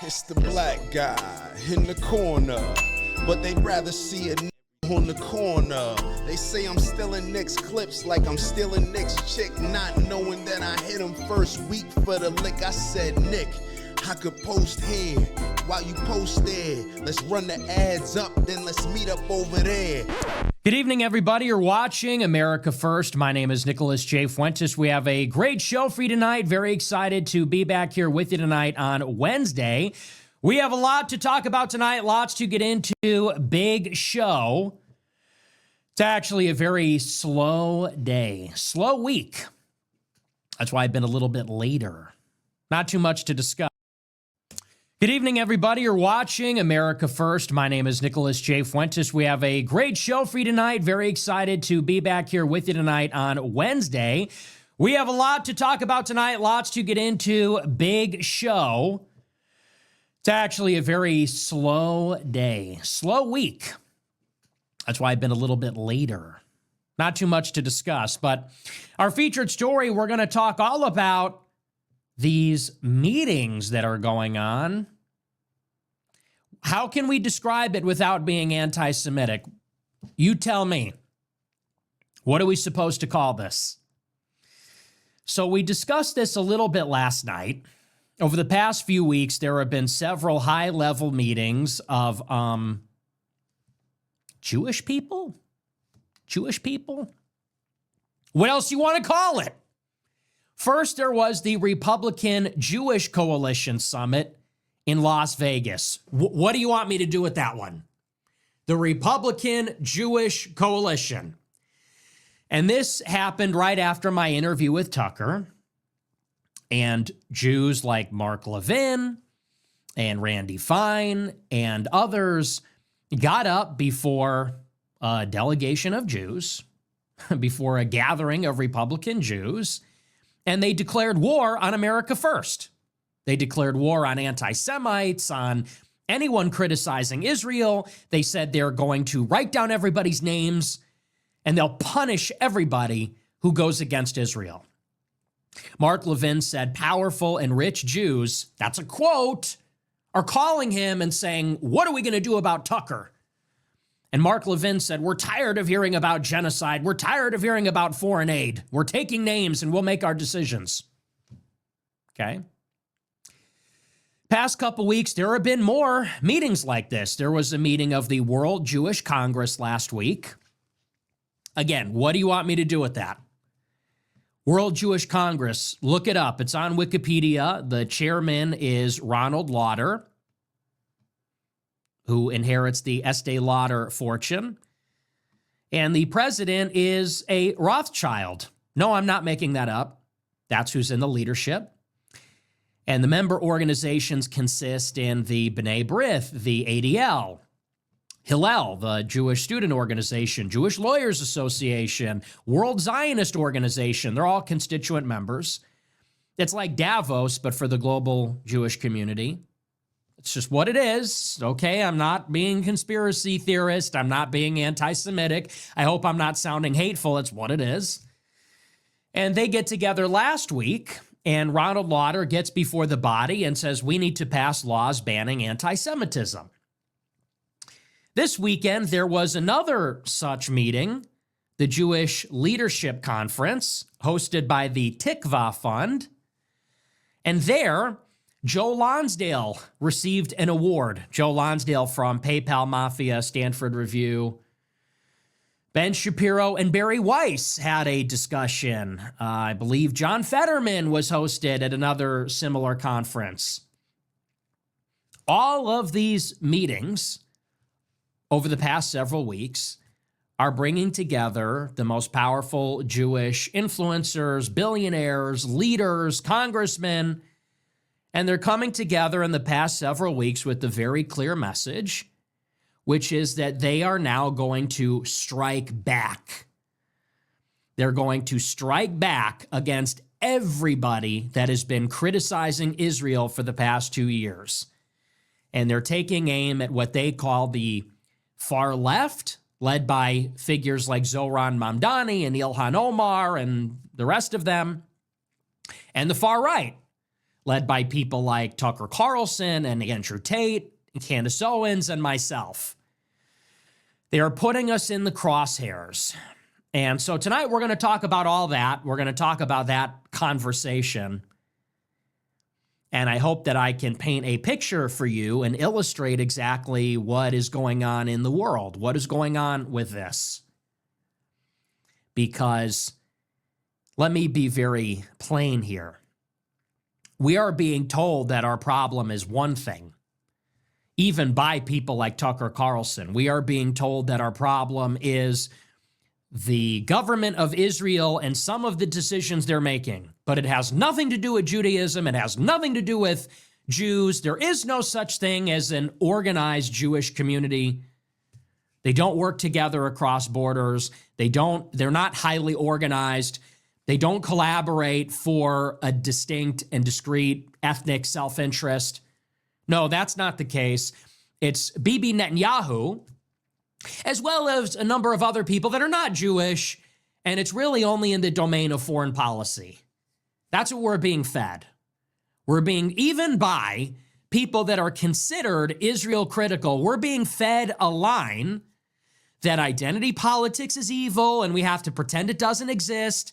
It's the black guy in the corner, but they'd rather see a on the corner. They say I'm stealing Nick's clips like I'm stealing Nick's chick, not knowing that I hit him first week for the lick. I said, Nick, I could post here while you post there. Let's run the ads up, then let's meet up over there. Good evening, everybody. You're watching America First. My name is Nicholas J. Fuentes. We have a great show for you tonight. Very excited to be back here with you tonight on Wednesday. We have a lot to talk about tonight, lots to get into. Big show. It's actually a very slow day, slow week. That's why I've been a little bit later. Not too much to discuss. Good evening, everybody. You're watching America First. My name is Nicholas J. Fuentes. We have a great show for you tonight. Very excited to be back here with you tonight on Wednesday. We have a lot to talk about tonight, lots to get into. Big show. It's actually a very slow day, slow week. That's why I've been a little bit later. Not too much to discuss, but our featured story, we're going to talk all about these meetings that are going on. How can we describe it without being anti-Semitic? You tell me. What are we supposed to call this? So we discussed this a little bit last night. Over the past few weeks, there have been several high-level meetings of Jewish people? Jewish people? What else you want to call it? First, there was the Republican Jewish Coalition Summit in Las Vegas. What do you want me to do with that one? The Republican Jewish Coalition. And this happened right after my interview with Tucker. And Jews like Mark Levin and Randy Fine and others got up before a delegation of Jews, before a gathering of Republican Jews, and they declared war on America First. They declared war on anti-Semites, on anyone criticizing Israel. They said they're going to write down everybody's names and they'll punish everybody who goes against Israel. Mark Levin said powerful and rich Jews, that's a quote, are calling him and saying, what are we going to do about Tucker? And Mark Levin said, we're tired of hearing about genocide. We're tired of hearing about foreign aid. We're taking names and we'll make our decisions. Okay. Past couple weeks, there have been more meetings like this. There was a meeting of the World Jewish Congress last week. Again, what do you want me to do with that? World Jewish Congress, look it up. It's on Wikipedia. The chairman is Ronald Lauder, who inherits the Estee Lauder fortune. And the president is a Rothschild. No, I'm not making that up. That's who's in the leadership. And the member organizations consist in the B'nai B'rith, the ADL, Hillel, the Jewish Student Organization, Jewish Lawyers Association, World Zionist Organization. They're all constituent members. It's like Davos, but for the global Jewish community. It's just what it is. Okay, I'm not being conspiracy theorist. I'm not being anti-Semitic. I hope I'm not sounding hateful. It's what it is. And they get together last week, and Ronald Lauder gets before the body and says, we need to pass laws banning anti-Semitism. This weekend, there was another such meeting, the Jewish Leadership Conference, hosted by the Tikva Fund. And there, Joe Lonsdale received an award. Joe Lonsdale from PayPal Mafia, Stanford Review. Ben Shapiro and Barry Weiss had a discussion. I believe John Fetterman was hosted at another similar conference. All of these meetings over the past several weeks are bringing together the most powerful Jewish influencers, billionaires, leaders, congressmen, and they're coming together in the past several weeks with the very clear message, which is that they are now going to strike back. They're going to strike back against everybody that has been criticizing Israel for the past 2 years. And they're taking aim at what they call the far left, led by figures like Zohran Mamdani and Ilhan Omar and the rest of them, and the far right, led by people like Tucker Carlson and Andrew Tate and Candace Owens and myself. They are putting us in the crosshairs. And so tonight we're going to talk about all that. We're going to talk about that conversation. And I hope that I can paint a picture for you and illustrate exactly what is going on in the world. What is going on with this? Because let me be very plain here. We are being told that our problem is one thing, even by people like Tucker Carlson. We are being told that our problem is the government of Israel and some of the decisions they're making. But it has nothing to do with Judaism. It has nothing to do with Jews. There is no such thing as an organized Jewish community. They don't work together across borders. They're not highly organized. They don't collaborate for a distinct and discrete ethnic self-interest. No, that's not the case. It's Bibi Netanyahu, as well as a number of other people that are not Jewish, and it's really only in the domain of foreign policy. That's what we're being fed. We're being, even by people that are considered Israel critical, we're being fed a line that identity politics is evil and we have to pretend it doesn't exist.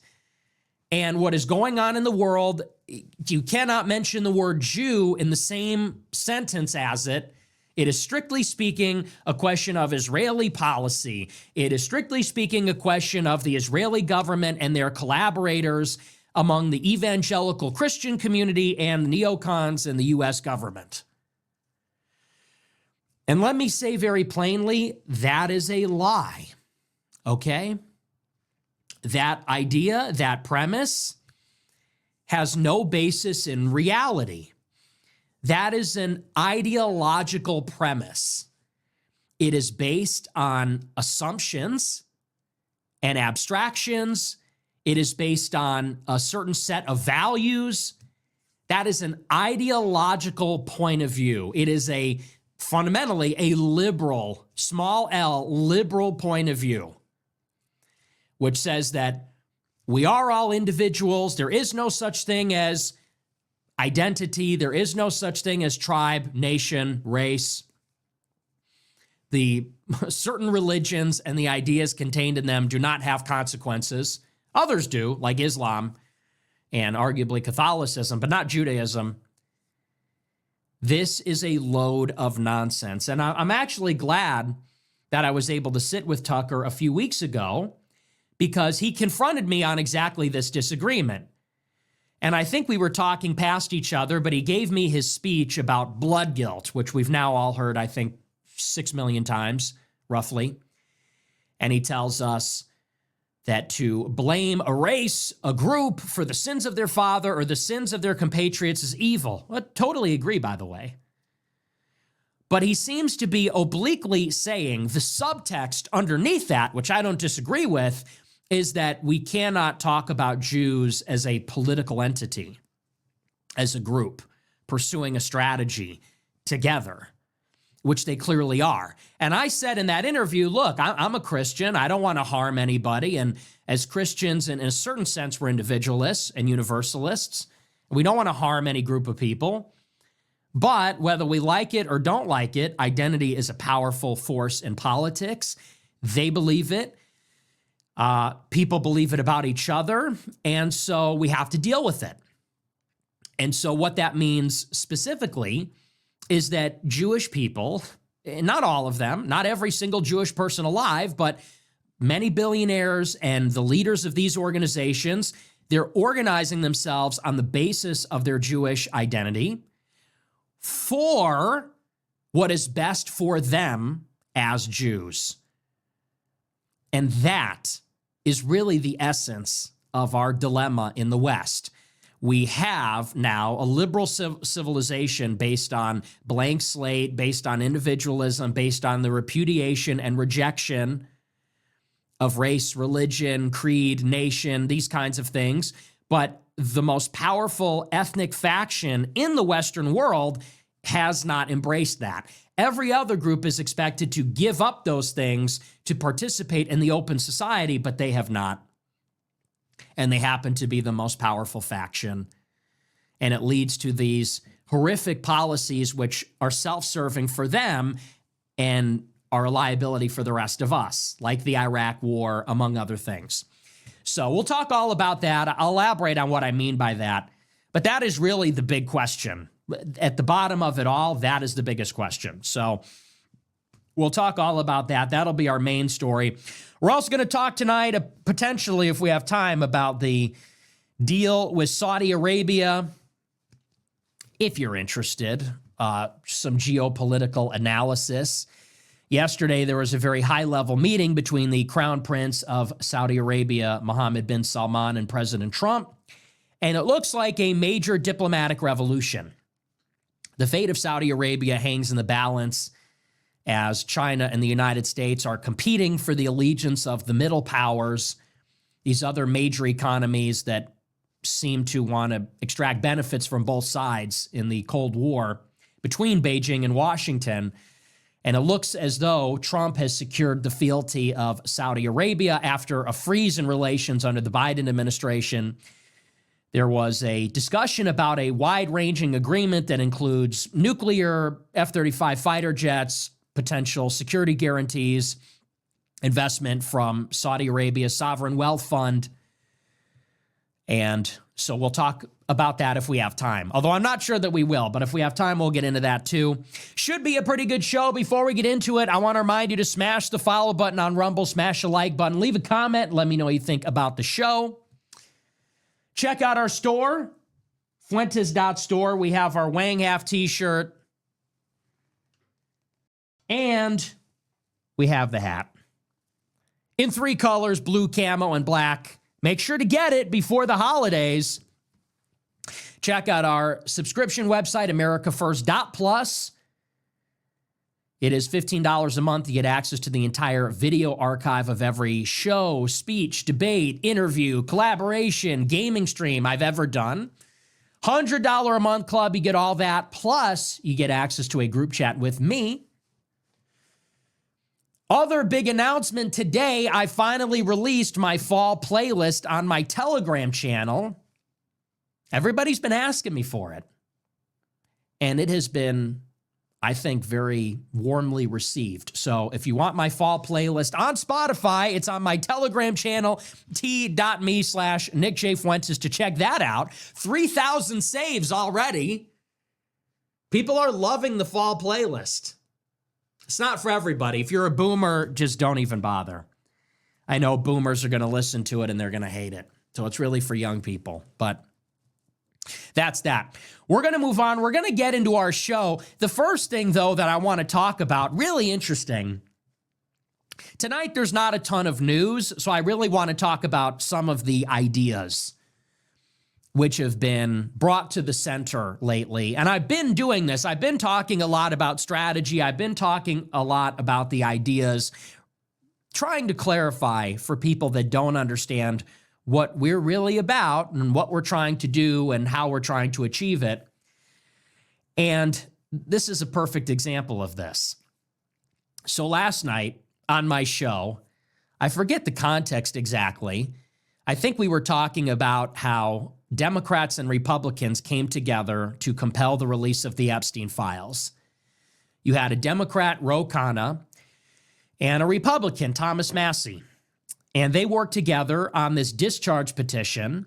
And what is going on in the world, you cannot mention the word Jew in the same sentence as it. It is strictly speaking a question of Israeli policy. It is strictly speaking a question of the Israeli government and their collaborators among the evangelical Christian community and neocons in the U.S. government. And let me say very plainly, that is a lie, okay? That idea, that premise, has no basis in reality. That is an ideological premise. It is based on assumptions and abstractions. It is based on a certain set of values. That is an ideological point of view. It is fundamentally a liberal, small l, liberal point of view, which says that we are all individuals. There is no such thing as identity. There is no such thing as tribe, nation, race. The certain religions and the ideas contained in them do not have consequences. Others do, like Islam and arguably Catholicism, but not Judaism. This is a load of nonsense. And I'm actually glad that I was able to sit with Tucker a few weeks ago because he confronted me on exactly this disagreement. And I think we were talking past each other, but he gave me his speech about blood guilt, which we've now all heard, I think, 6 million times, roughly. And he tells us that to blame a race, a group, for the sins of their father or the sins of their compatriots is evil. I totally agree, by the way. But he seems to be obliquely saying the subtext underneath that, which I don't disagree with, is that we cannot talk about Jews as a political entity, as a group, pursuing a strategy together, which they clearly are. And I said in that interview, look, I'm a Christian. I don't want to harm anybody. And as Christians, in a certain sense, we're individualists and universalists. We don't want to harm any group of people. But whether we like it or don't like it, identity is a powerful force in politics. They believe it. People believe it about each other. And so we have to deal with it. And so what that means specifically is that Jewish people, not all of them, not every single Jewish person alive, but many billionaires and the leaders of these organizations, they're organizing themselves on the basis of their Jewish identity for what is best for them as Jews. And that is really the essence of our dilemma in the West. We have now a liberal civilization based on blank slate, based on individualism, based on the repudiation and rejection of race, religion, creed, nation, these kinds of things. But the most powerful ethnic faction in the Western world has not embraced that. Every other group is expected to give up those things to participate in the open society, but they have not. And they happen to be the most powerful faction. and it leads to these horrific policies which are self-serving for them and are a liability for the rest of us, like the Iraq War, among other things. So we'll talk all about that. I'll elaborate on what I mean by that. But that is really the big question. At the bottom of it all, that is the biggest question. So we'll talk all about that. That'll be our main story. We're also going to talk tonight, potentially, if we have time, about the deal with Saudi Arabia. If you're interested, some geopolitical analysis. Yesterday, there was a very high-level meeting between the Crown Prince of Saudi Arabia, Mohammed bin Salman, and President Trump, and it looks like a major diplomatic revolution. The fate of Saudi Arabia hangs in the balance as China and the United States are competing for the allegiance of the middle powers, these other major economies that seem to want to extract benefits from both sides in the Cold War between Beijing and Washington. And it looks as though Trump has secured the fealty of Saudi Arabia after a freeze in relations under the Biden administration. There was a discussion about a wide-ranging agreement that includes nuclear, F-35 fighter jets, potential security guarantees, investment from Saudi Arabia's sovereign wealth fund. And so we'll talk about that if we have time. Although I'm not sure that we will, but if we have time, we'll get into that too. Should be a pretty good show. Before we get into it, I want to remind you to smash the follow button on Rumble, smash the like button, leave a comment, and let me know what you think about the show. Check out our store, Fuentes.store. We have our Wang Half t-shirt, and we have the hat in 3 colors, blue, camo, and black. Make sure to get it before the holidays. Check out our subscription website, americafirst.plus. It is $15 a month to get access to the entire video archive of every show, speech, debate, interview, collaboration, gaming stream I've ever done. $100 a month club, you get all that. Plus, you get access to a group chat with me. Other big announcement today, I finally released my fall playlist on my Telegram channel. Everybody's been asking me for it. And it has been, I think, very warmly received. So if you want my fall playlist on Spotify, it's on my Telegram channel, t.me/Nick J. Fuentes, to check that out. 3,000 saves already. People are loving the fall playlist. It's not for everybody. If you're a boomer, just don't even bother. I know boomers are going to listen to it and they're going to hate it. So it's really for young people. But that's that. We're going to move on. We're going to get into our show. The first thing, though, that I want to talk about, really interesting. Tonight, there's not a ton of news, so I really want to talk about some of the ideas which have been brought to the center lately. And I've been doing this. I've been talking a lot about strategy. I've been talking a lot about the ideas, trying to clarify for people that don't understand what we're really about and what we're trying to do and how we're trying to achieve it. And this is a perfect example of this. So last night on my show, I forget the context exactly. I think we were talking about how Democrats and Republicans came together to compel the release of the Epstein files. You had a Democrat, Ro Khanna, and a Republican, Thomas Massie. And they worked together on this discharge petition,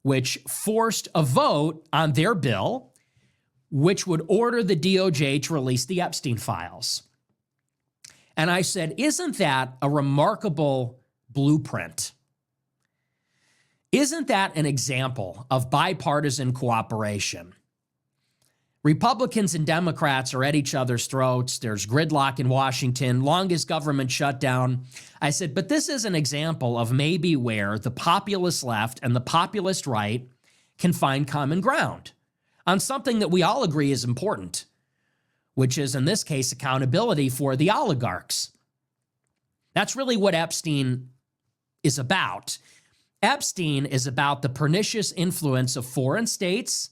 which forced a vote on their bill, which would order the DOJ to release the Epstein files. And I said, isn't that a remarkable blueprint? Isn't that an example of bipartisan cooperation? Republicans and Democrats are at each other's throats. There's gridlock in Washington, longest government shutdown. I said, but this is an example of maybe where the populist left and the populist right can find common ground on something that we all agree is important, which is, in this case, accountability for the oligarchs. That's really what Epstein is about. Epstein is about the pernicious influence of foreign states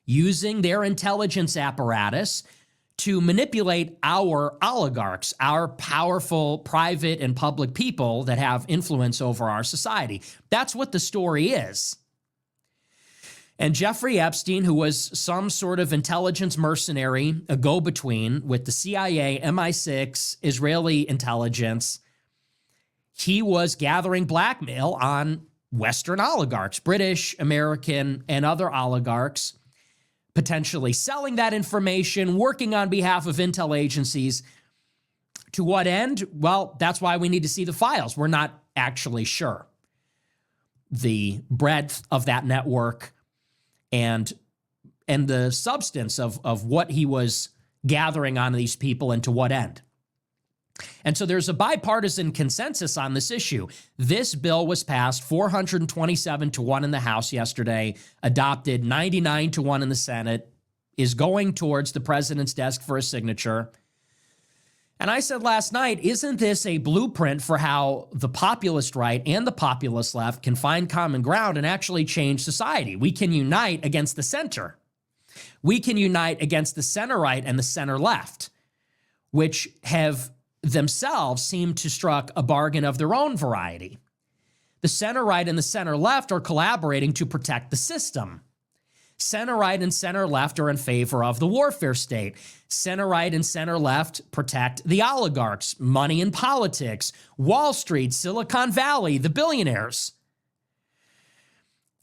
using their intelligence apparatus to manipulate our oligarchs, our powerful private and public people that have influence over our society. That's what the story is. And Jeffrey Epstein, who was some sort of intelligence mercenary, a go-between with the CIA, MI6, Israeli intelligence, he was gathering blackmail on Western oligarchs, British, American, and other oligarchs, potentially selling that information, working on behalf of intel agencies. To what end? Well, that's why we need to see the files. We're not actually sure the breadth of that network and the substance of what he was gathering on these people and to what end. And so there's a bipartisan consensus on this issue. This bill was passed 427-1 in the House yesterday, adopted 99-1 in the Senate, is going towards the president's desk for a signature. And I said last night, isn't this a blueprint for how the populist right and the populist left can find common ground and actually change society? We can unite against the center. We can unite against the center right and the center left, which have themselves seemed to struck a bargain of their own variety. The center right and the center left are collaborating to protect the system. Center right and center left are in favor of the warfare state. Center right and center left protect the oligarchs, money in politics, Wall Street, Silicon Valley, the billionaires.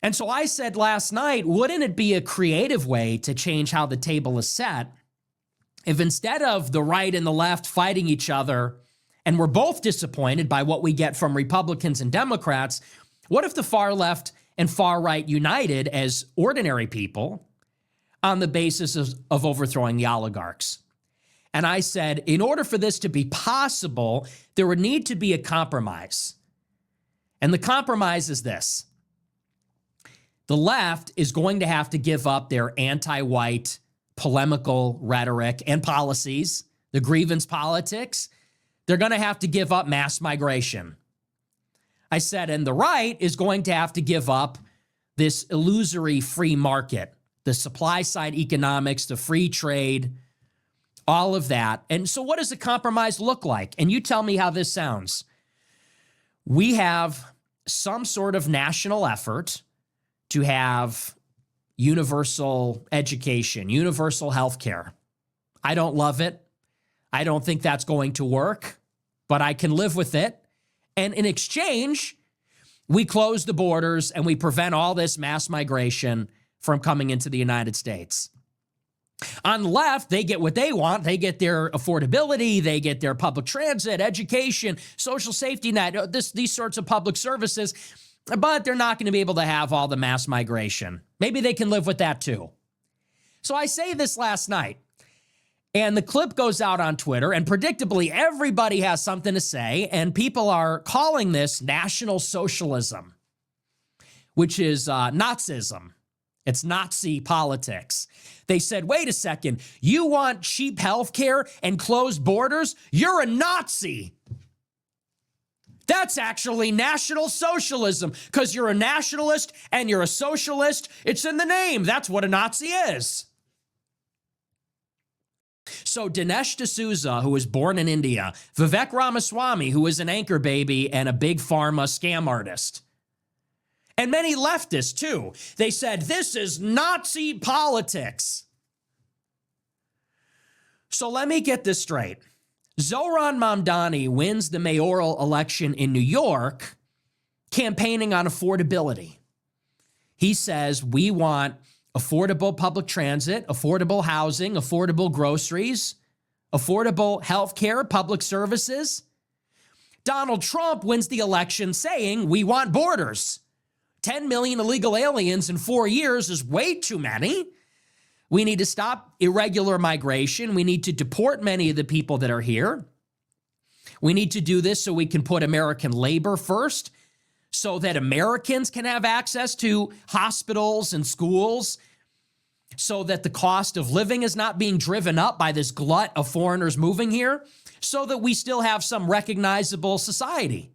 And so I said last night, wouldn't it be a creative way to change how the table is set if instead of the right and the left fighting each other, and we're both disappointed by what we get from Republicans and Democrats, what if the far left and far right united as ordinary people on the basis of overthrowing the oligarchs? And I said, in order for this to be possible, there would need to be a compromise. And the compromise is this. The left is going to have to give up their anti-white polemical rhetoric and policies, the grievance politics. They're going to have to give up mass migration. I said, and the right is going to have to give up this illusory free market, the supply side economics, the free trade, all of that. And so what does a compromise look like? And you tell me how this sounds. We have some sort of national effort to have universal education, universal health care. I don't love it. I don't think that's going to work, but I can live with it. And in exchange, we close the borders and we prevent all this mass migration from coming into the United States. On the left, they get what they want. They get their affordability. They get their public transit, education, social safety net, these sorts of public services. But they're not going to be able to have all the mass migration. Maybe they can live with that too. So I say this last night, and the clip goes out on Twitter, and predictably everybody has something to say, and people are calling this National Socialism, which is Nazism. It's Nazi politics. They said, wait a second, you want cheap health care and closed borders? You're a Nazi. That's actually National Socialism, because you're a nationalist and you're a socialist. It's in the name. That's what a Nazi is. So Dinesh D'Souza, who was born in India, Vivek Ramaswamy, who is an anchor baby and a big pharma scam artist, and many leftists too, they said, this is Nazi politics. So let me get this straight. Zohran Mamdani wins the mayoral election in New York campaigning on affordability. He says, we want affordable public transit, affordable housing, affordable groceries, affordable health care, public services. Donald Trump wins the election saying, we want borders. 10 million illegal aliens in 4 years is way too many. We need to stop irregular migration. We need to deport many of the people that are here. We need to do this so we can put American labor first, so that Americans can have access to hospitals and schools, so that the cost of living is not being driven up by this glut of foreigners moving here, so that we still have some recognizable society.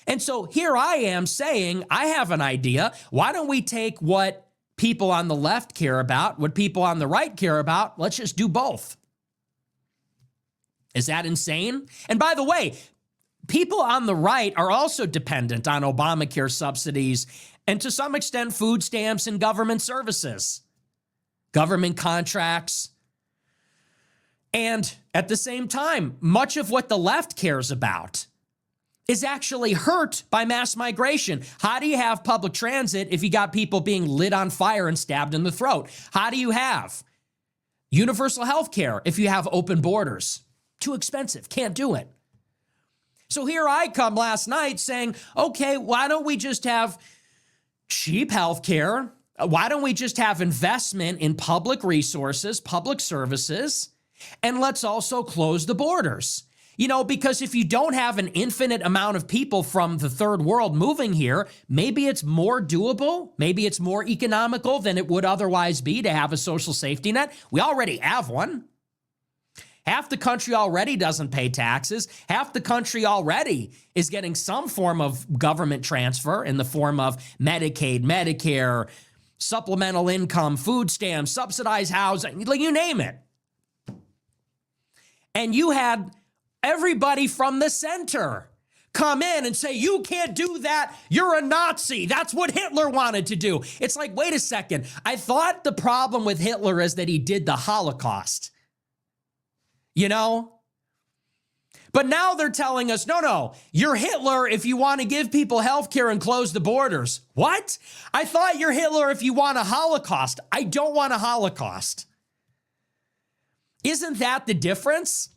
And so here I am saying, I have an idea. Why don't we take what people on the left care about, what people on the right care about? Let's just do both. Is that insane? And by the way, people on the right are also dependent on Obamacare subsidies and to some extent, food stamps and government services, government contracts. And at the same time, much of what the left cares about is actually hurt by mass migration. How do you have public transit if you got people being lit on fire and stabbed in the throat? How do you have universal health care if you have open borders? Too expensive, can't do it. So here I come last night saying, okay, why don't we just have cheap health care? Why don't we just have investment in public resources, public services, and let's also close the borders? You know, because if you don't have an infinite amount of people from the third world moving here, maybe it's more doable, maybe it's more economical than it would otherwise be to have a social safety net. We already have one. Half the country already doesn't pay taxes. Half the country already is getting some form of government transfer in the form of Medicaid, Medicare, supplemental income, food stamps, subsidized housing, like you name it. And you had everybody from the center come in and say, you can't do that. You're a Nazi. That's what Hitler wanted to do. It's like, wait a second. I thought the problem with Hitler is that he did the Holocaust. You know? But now they're telling us, no, you're Hitler if you want to give people health care and close the borders. What? I thought you're Hitler if you want a Holocaust. I don't want a Holocaust. Isn't that the difference?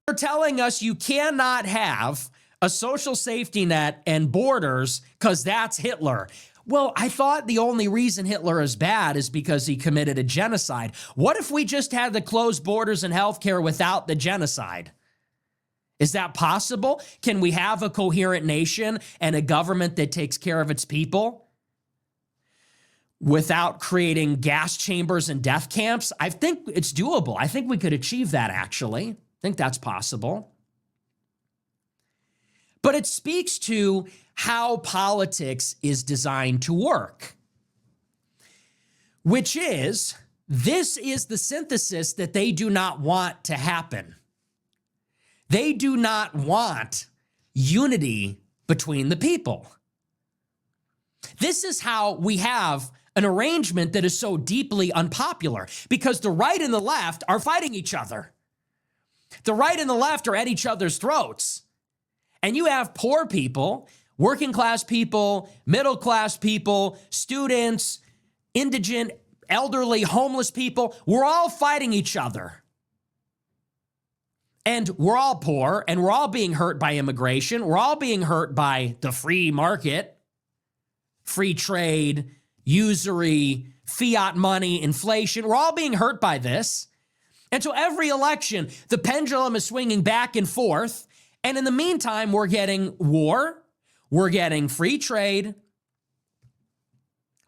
They're telling us you cannot have a social safety net and borders because that's Hitler. Well, I thought the only reason Hitler is bad is because he committed a genocide. What if we just had the closed borders and healthcare without the genocide? Is that possible? Can we have a coherent nation and a government that takes care of its people without creating gas chambers and death camps? I think it's doable. I think we could achieve that, actually. I think that's possible. But it speaks to how politics is designed to work, which is, this is the synthesis that they do not want to happen. They do not want unity between the people. This is how we have an arrangement that is so deeply unpopular, because the right and the left are fighting each other. The right and the left are at each other's throats. And you have poor people, working class people, middle class people, students, indigent, elderly, homeless people. We're all fighting each other. And we're all poor, and we're all being hurt by immigration. We're all being hurt by the free market, free trade, usury, fiat money, inflation. We're all being hurt by this. And so every election, the pendulum is swinging back and forth. And in the meantime, we're getting war, we're getting free trade,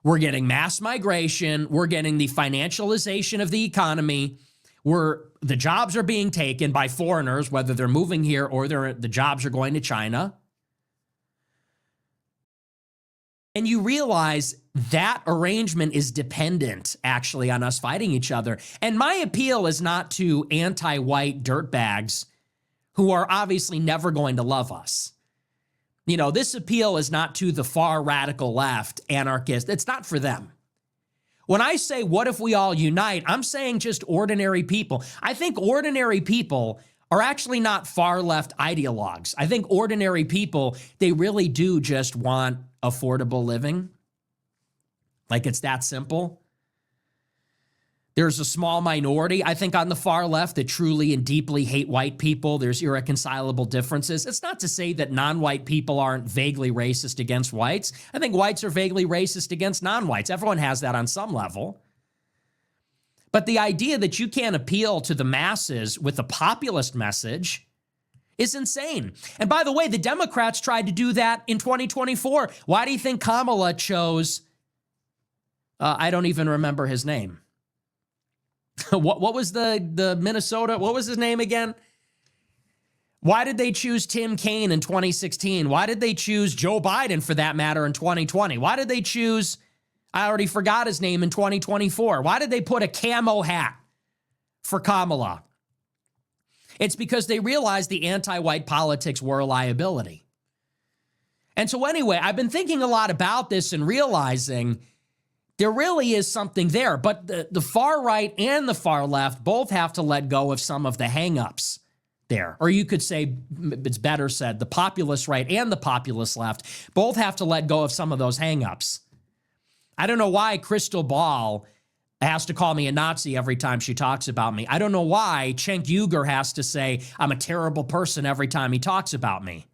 we're getting mass migration, we're getting the financialization of the economy, the jobs are being taken by foreigners, whether they're moving here or the jobs are going to China. And you realize that arrangement is dependent, actually, on us fighting each other. And my appeal is not to anti-white dirtbags who are obviously never going to love us. You know, this appeal is not to the far radical left, anarchist. It's not for them. When I say, what if we all unite, I'm saying just ordinary people. I think ordinary people are actually not far left ideologues. I think ordinary people, they really do just want affordable living. Like, it's that simple. There's a small minority, I think, on the far left that truly and deeply hate white people. There's irreconcilable differences. It's not to say that non-white people aren't vaguely racist against whites. I think whites are vaguely racist against non-whites. Everyone has that on some level. But the idea that you can't appeal to the masses with a populist message is insane. And by the way, the Democrats tried to do that in 2024. Why do you think Kamala chose, I don't even remember his name. What was the Minnesota, what was his name again? Why did they choose Tim Kaine in 2016? Why did they choose Joe Biden, for that matter, in 2020? Why did they choose, I already forgot his name, in 2024? Why did they put a camo hat for Kamala? It's because they realized the anti-white politics were a liability. And so anyway, I've been thinking a lot about this and realizing there really is something there. But the far right and the far left both have to let go of some of the hang-ups there. Or you could say, it's better said, the populist right and the populist left both have to let go of some of those hang-ups. I don't know why Crystal Ball has to call me a Nazi every time she talks about me. I don't know why Cenk Uygur has to say I'm a terrible person every time he talks about me.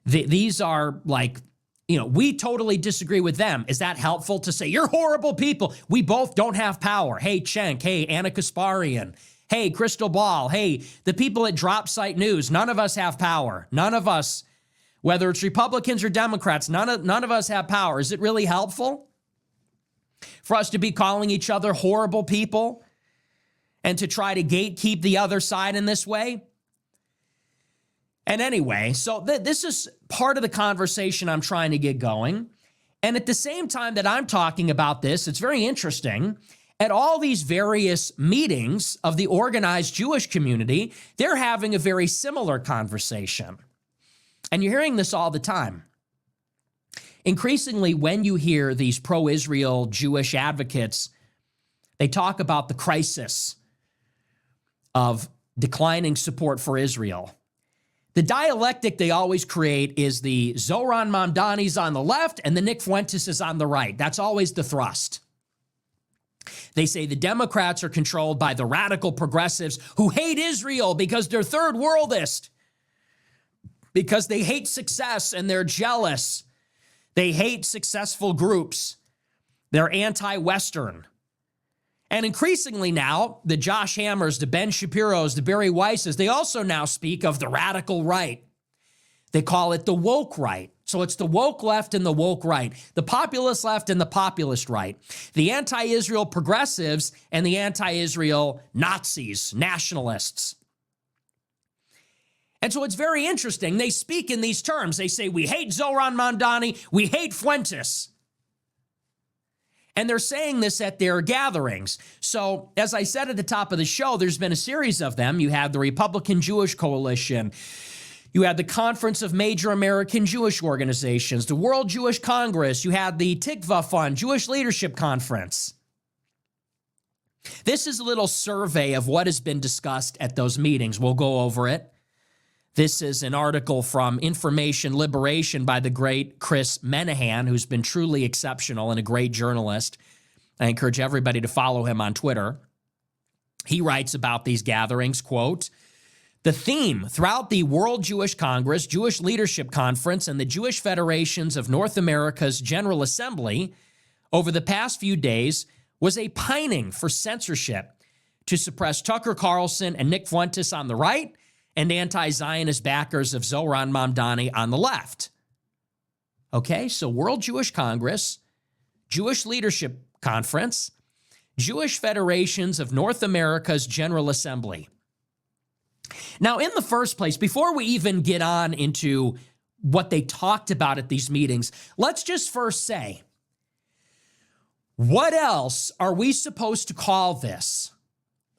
These are like, you know, we totally disagree with them. Is that helpful to say, you're horrible people? We both don't have power. Hey, Cenk. Hey, Anna Kasparian. Hey, Crystal Ball. Hey, the people at Drop Site News. None of us have power. None of us, whether it's Republicans or Democrats, none of us have power. Is it really helpful for us to be calling each other horrible people and to try to gatekeep the other side in this way? And anyway, so this is part of the conversation I'm trying to get going. And at the same time that I'm talking about this, it's very interesting. At all these various meetings of the organized Jewish community, they're having a very similar conversation. And you're hearing this all the time. Increasingly, when you hear these pro-Israel Jewish advocates, they talk about the crisis of declining support for Israel. The dialectic they always create is the Zoran Mamdani's on the left and the Nick Fuentes is on the right. That's always the thrust. They say the Democrats are controlled by the radical progressives who hate Israel because they're third worldist, because they hate success and they're jealous. They hate successful groups. They're anti-Western. And increasingly now, the Josh Hammers, the Ben Shapiros, the Barry Weisses, they also now speak of the radical right. They call it the woke right. So it's the woke left and the woke right, the populist left and the populist right, the anti-Israel progressives and the anti-Israel Nazis, nationalists. And so it's very interesting. They speak in these terms. They say, we hate Zoran Mamdani, we hate Fuentes. And they're saying this at their gatherings. So, as I said at the top of the show, there's been a series of them. You had the Republican Jewish Coalition. You had the Conference of Major American Jewish Organizations, the World Jewish Congress. You had the Tikva Fund Jewish Leadership Conference. This is a little survey of what has been discussed at those meetings. We'll go over it. This is an article from Information Liberation by the great Chris Menahan, who's been truly exceptional and a great journalist. I encourage everybody to follow him on Twitter. He writes about these gatherings, quote, the theme throughout the World Jewish Congress, Jewish Leadership Conference, and the Jewish Federations of North America's General Assembly over the past few days was a pining for censorship to suppress Tucker Carlson and Nick Fuentes on the right and anti-Zionist backers of Zoran Mamdani on the left. Okay, so World Jewish Congress, Jewish Leadership Conference, Jewish Federations of North America's General Assembly. Now, in the first place, before we even get on into what they talked about at these meetings, let's just first say, what else are we supposed to call this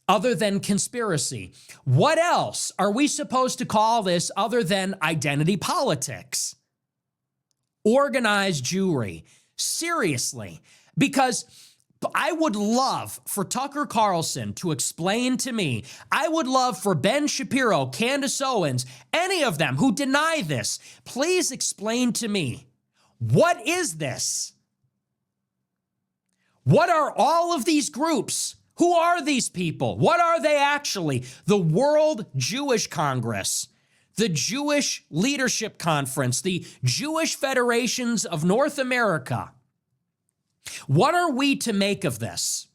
other than conspiracy? What else are we supposed to call this other than identity politics? Organized Jewry. Seriously, because I would love for Tucker Carlson to explain to me, I would love for Ben Shapiro, Candace Owens, any of them who deny this, please explain to me, what is this? What are all of these groups? Who are these people? What are they actually? The World Jewish Congress, the Jewish Leadership Conference, the Jewish Federations of North America. What are we to make of this?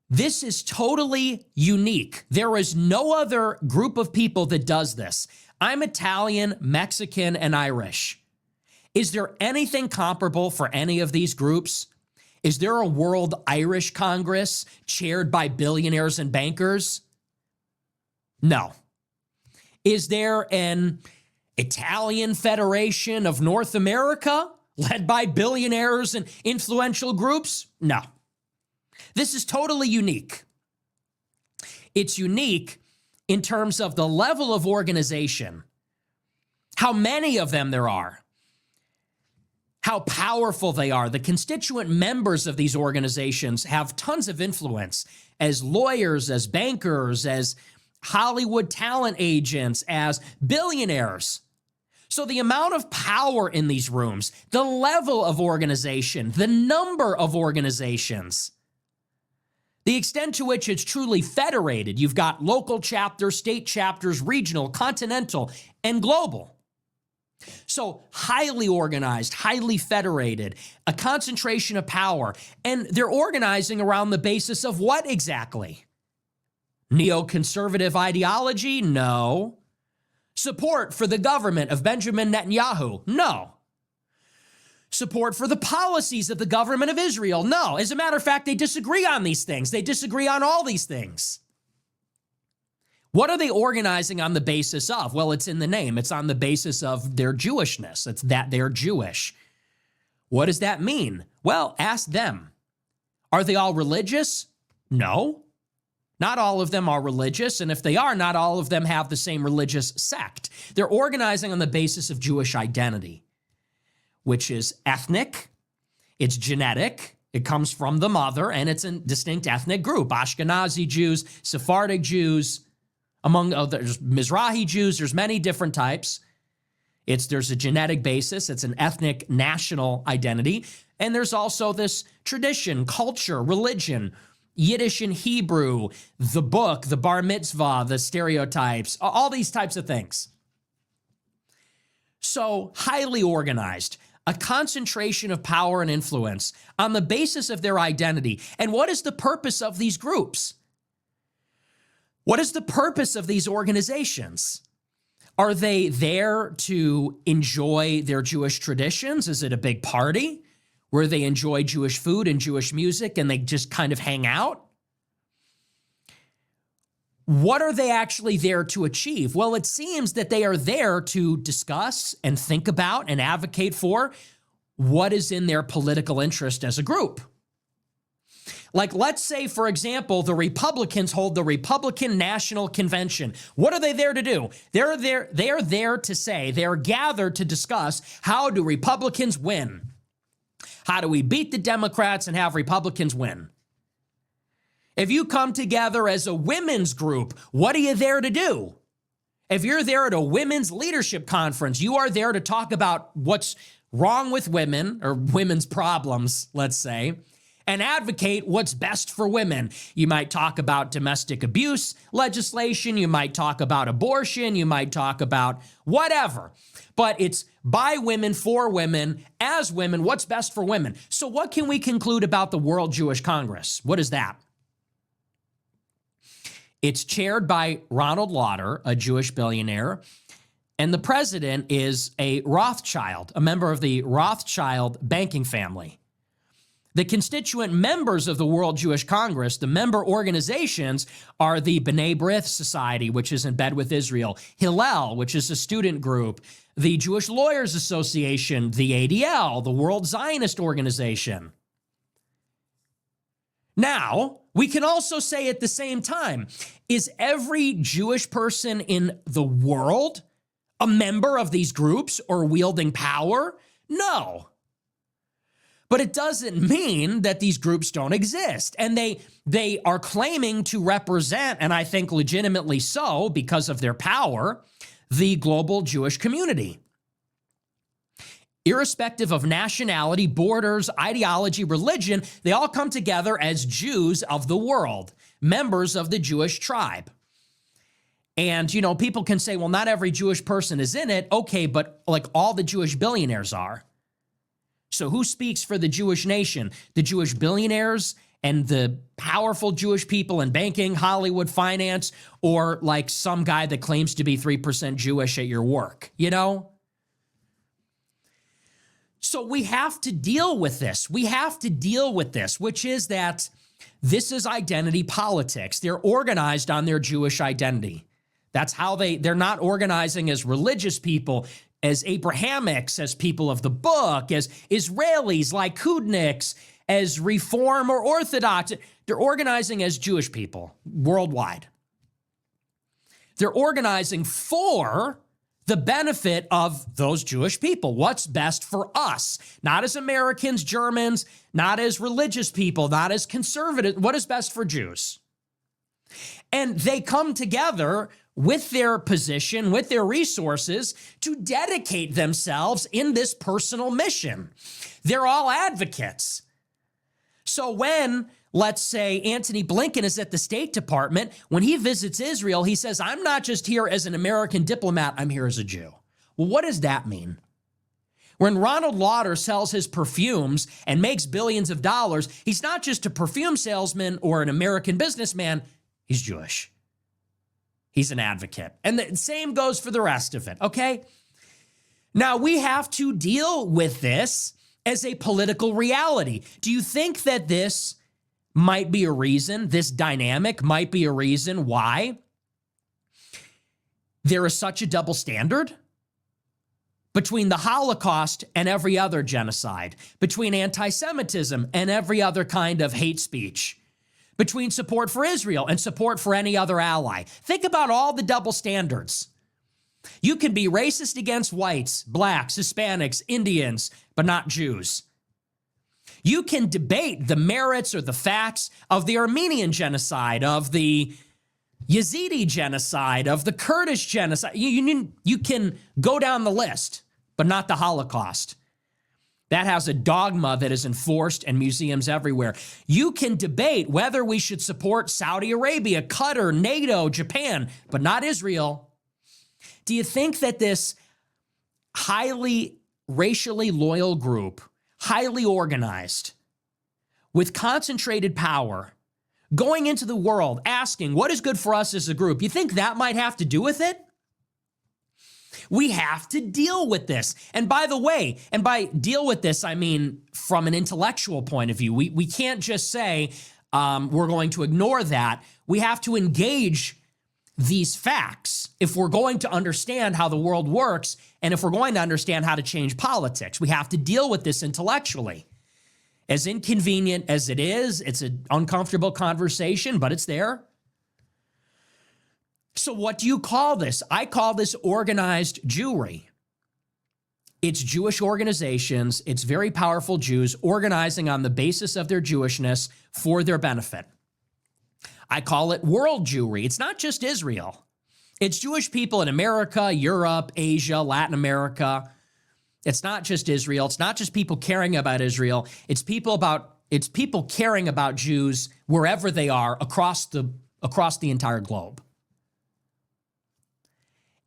This is totally unique. There is no other group of people that does this. I'm Italian, Mexican, and Irish. Is there anything comparable for any of these groups? Is there a World Irish Congress chaired by billionaires and bankers? No. Is there an Italian Federation of North America led by billionaires and influential groups? No. This is totally unique. It's unique in terms of the level of organization how many of them there are, how powerful they are. The constituent members of these organizations have tons of influence as lawyers, as bankers, as Hollywood talent agents, as billionaires. So the amount of power in these rooms, the level of organization, the number of organizations, the extent to which it's truly federated. You've got local chapters, state chapters, regional, continental, and global. So highly organized, highly federated, a concentration of power. And they're organizing around the basis of what exactly? Neoconservative ideology? No. Support for the government of Benjamin Netanyahu? No. Support for the policies of the government of Israel? No. As a matter of fact, they disagree on these things. They disagree on all these things. What are they organizing on the basis of? Well, it's in the name. It's on the basis of their Jewishness. It's that they're Jewish. What does that mean? Well, ask them. Are they all religious? No. Not all of them are religious, and if they are, not all of them have the same religious sect. They're organizing on the basis of Jewish identity, which is ethnic, it's genetic, it comes from the mother, and it's a distinct ethnic group. Ashkenazi Jews, Sephardic Jews, among others, Mizrahi Jews, there's many different types. There's a genetic basis, it's an ethnic national identity, and there's also this tradition, culture, religion, Yiddish and Hebrew, the book, the bar mitzvah, the stereotypes, all these types of things. So highly organized, a concentration of power and influence on the basis of their identity. And what is the purpose of these groups? What is the purpose of these organizations? Are they there to enjoy their Jewish traditions? Is it a big party where they enjoy Jewish food and Jewish music and they just kind of hang out? What are they actually there to achieve? Well, it seems that they are there to discuss and think about and advocate for what is in their political interest as a group. Like, let's say, for example, the Republicans hold the Republican National Convention. What are they there to do? They are there to say, they are gathered to discuss, how do Republicans win? How do we beat the Democrats and have Republicans win? If you come together as a women's group, what are you there to do? If you're there at a women's leadership conference, you are there to talk about what's wrong with women, or women's problems, let's say, and advocate what's best for women. You might talk about domestic abuse legislation, you might talk about abortion, you might talk about whatever. But it's by women, for women, as women, what's best for women. So what can we conclude about the World Jewish Congress? What is that? It's chaired by Ronald Lauder, a Jewish billionaire, and the president is a Rothschild, a member of the Rothschild banking family. The constituent members of the World Jewish Congress, the member organizations, are the B'nai B'rith Society, which is in bed with Israel, Hillel, which is a student group, the Jewish Lawyers Association, the ADL, the World Zionist Organization. Now, we can also say at the same time, is every Jewish person in the world a member of these groups or wielding power? No. But it doesn't mean that these groups don't exist. And they are claiming to represent, and I think legitimately so because of their power, the global Jewish community. Irrespective of nationality, borders, ideology, religion, they all come together as Jews of the world, members of the Jewish tribe. And, you know, people can say, well, not every Jewish person is in it. Okay, but like all the Jewish billionaires are. So who speaks for the Jewish nation? The Jewish billionaires and the powerful Jewish people in banking, Hollywood, finance, or like some guy that claims to be 3% Jewish at your work, you know? So we have to deal with this. We have to deal with this, which is that this is identity politics. They're organized on their Jewish identity. That's how they're not organizing as religious people, as Abrahamics, as people of the book, as Israelis, like Kudniks, as Reform or Orthodox. They're organizing as Jewish people worldwide. They're organizing for the benefit of those Jewish people. What's best for us? Not as Americans, Germans, not as religious people, not as conservative. What is best for Jews? And they come together with their position, with their resources, to dedicate themselves in this personal mission. They're all advocates. So when, let's say, Antony Blinken is at the State Department, when he visits Israel, he says, I'm not just here as an American diplomat, I'm here as a Jew. Well, what does that mean? When Ronald Lauder sells his perfumes and makes billions of dollars, he's not just a perfume salesman or an American businessman, he's Jewish. He's an advocate. And the same goes for the rest of it, okay? Now, we have to deal with this as a political reality. Do you think that this might be a reason, this dynamic might be a reason why there is such a double standard between the Holocaust and every other genocide, between anti-Semitism and every other kind of hate speech, between support for Israel and support for any other ally? Think about all the double standards. You can be racist against whites, blacks, Hispanics, Indians, but not Jews. You can debate the merits or the facts of the Armenian genocide, of the Yazidi genocide, of the Kurdish genocide. You can go down the list, but not the Holocaust. That has a dogma that is enforced in museums everywhere. You can debate whether we should support Saudi Arabia, Qatar, NATO, Japan, but not Israel. Do you think that this highly racially loyal group, highly organized, with concentrated power, going into the world asking what is good for us as a group, you think that might have to do with it? We have to deal with this. And by the way, and by deal with this, I mean from an intellectual point of view. We can't just say we're going to ignore that. We have to engage these facts if we're going to understand how the world works and if we're going to understand how to change politics. We have to deal with this intellectually. As inconvenient as it is, it's an uncomfortable conversation, but it's there. So what do you call this? I call this organized Jewry. It's Jewish organizations, it's very powerful Jews organizing on the basis of their Jewishness for their benefit. I call it world Jewry. It's not just Israel. It's Jewish people in America, Europe, Asia, Latin America. It's not just Israel. It's not just people caring about Israel. It's people caring about Jews wherever they are across the entire globe.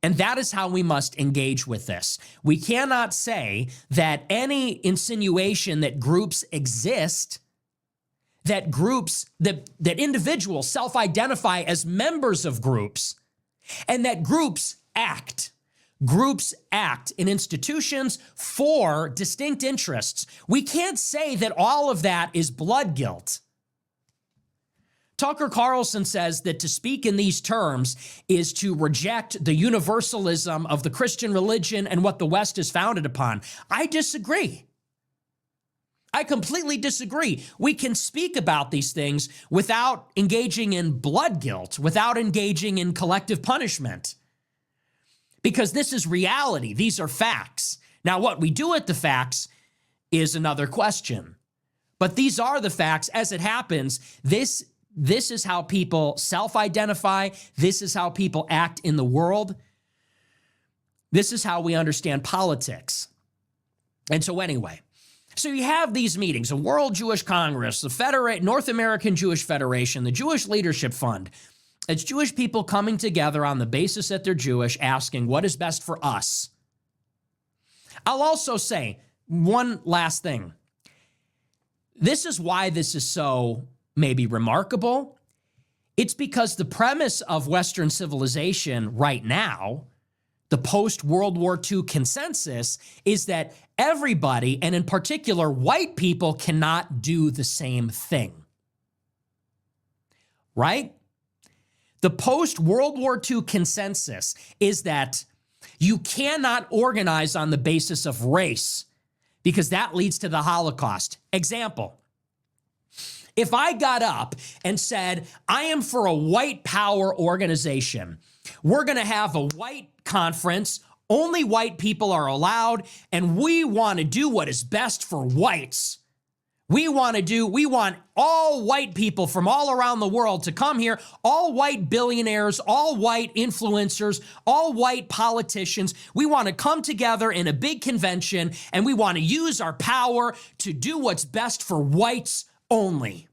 And that is how we must engage with this. We cannot say that any insinuation that groups exist, that individuals self-identify as members of groups, and that groups act in institutions for distinct interests. We can't say that all of that is blood guilt. Tucker Carlson says that to speak in these terms is to reject the universalism of the Christian religion and what the West is founded upon. I disagree. I completely disagree. We can speak about these things without engaging in blood guilt, without engaging in collective punishment, because this is reality. These are facts. Now, what we do with the facts is another question, but these are the facts as it happens. This is how people self-identify. This is how people act in the world. This is how we understand politics. And so anyway, so you have these meetings, the World Jewish Congress, the North American Jewish Federation, the Jewish Leadership Fund. It's Jewish people coming together on the basis that they're Jewish, asking what is best for us. I'll also say one last thing. This is why this is so maybe remarkable. It's because the premise of Western civilization right now, the post-World War II consensus, is that everybody, and in particular white people, cannot do the same thing. Right? The post-World War II consensus is that you cannot organize on the basis of race because that leads to the Holocaust. Example. If I got up and said, I am for a white power organization, we're going to have a white conference, Only white people are allowed, and we want to do what is best for whites. We want all white people from all around the world to come here, all white billionaires, all white influencers, all white politicians. We want to come together in a big convention, and we want to use our power to do what's best for whites only.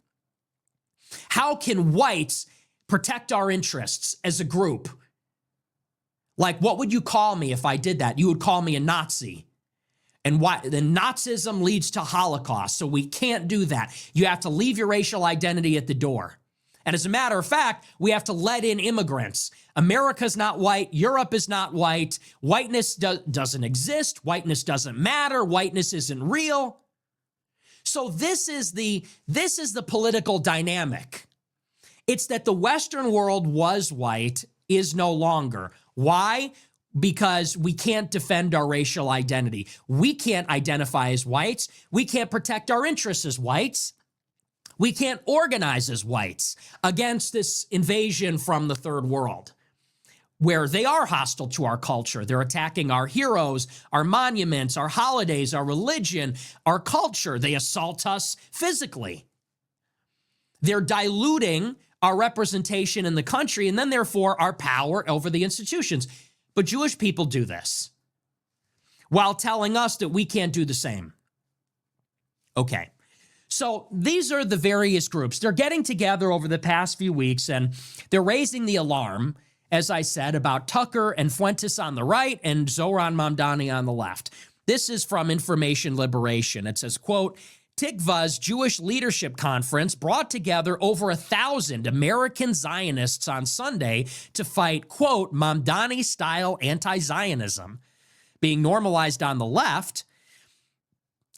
How can whites protect our interests as a group? Like, what would you call me if I did that? You would call me a Nazi. And why? The Nazism leads to Holocaust, so we can't do that. You have to leave your racial identity at the door. And as a matter of fact, we have to let in immigrants. America's not white. Europe is not white. Whiteness doesn't exist. Whiteness doesn't matter. Whiteness isn't real. So this is the political dynamic. It's that the Western world was white, is no longer. Why? Because we can't defend our racial identity. We can't identify as whites. We can't protect our interests as whites. We can't organize as whites against this invasion from the third world, where they are hostile to our culture. They're attacking our heroes, our monuments, our holidays, our religion, our culture. They assault us physically. They're diluting our representation in the country and then therefore our power over the institutions. But Jewish people do this while telling us that we can't do the same. Okay, so these are the various groups. They're getting together over the past few weeks, and they're raising the alarm, as I said, about Tucker and Fuentes on the right and Zohran Mamdani on the left. This is from Information Liberation. It says, quote, Tikva's Jewish Leadership Conference brought together over 1,000 American Zionists on Sunday to fight, quote, Mamdani-style anti-Zionism being normalized on the left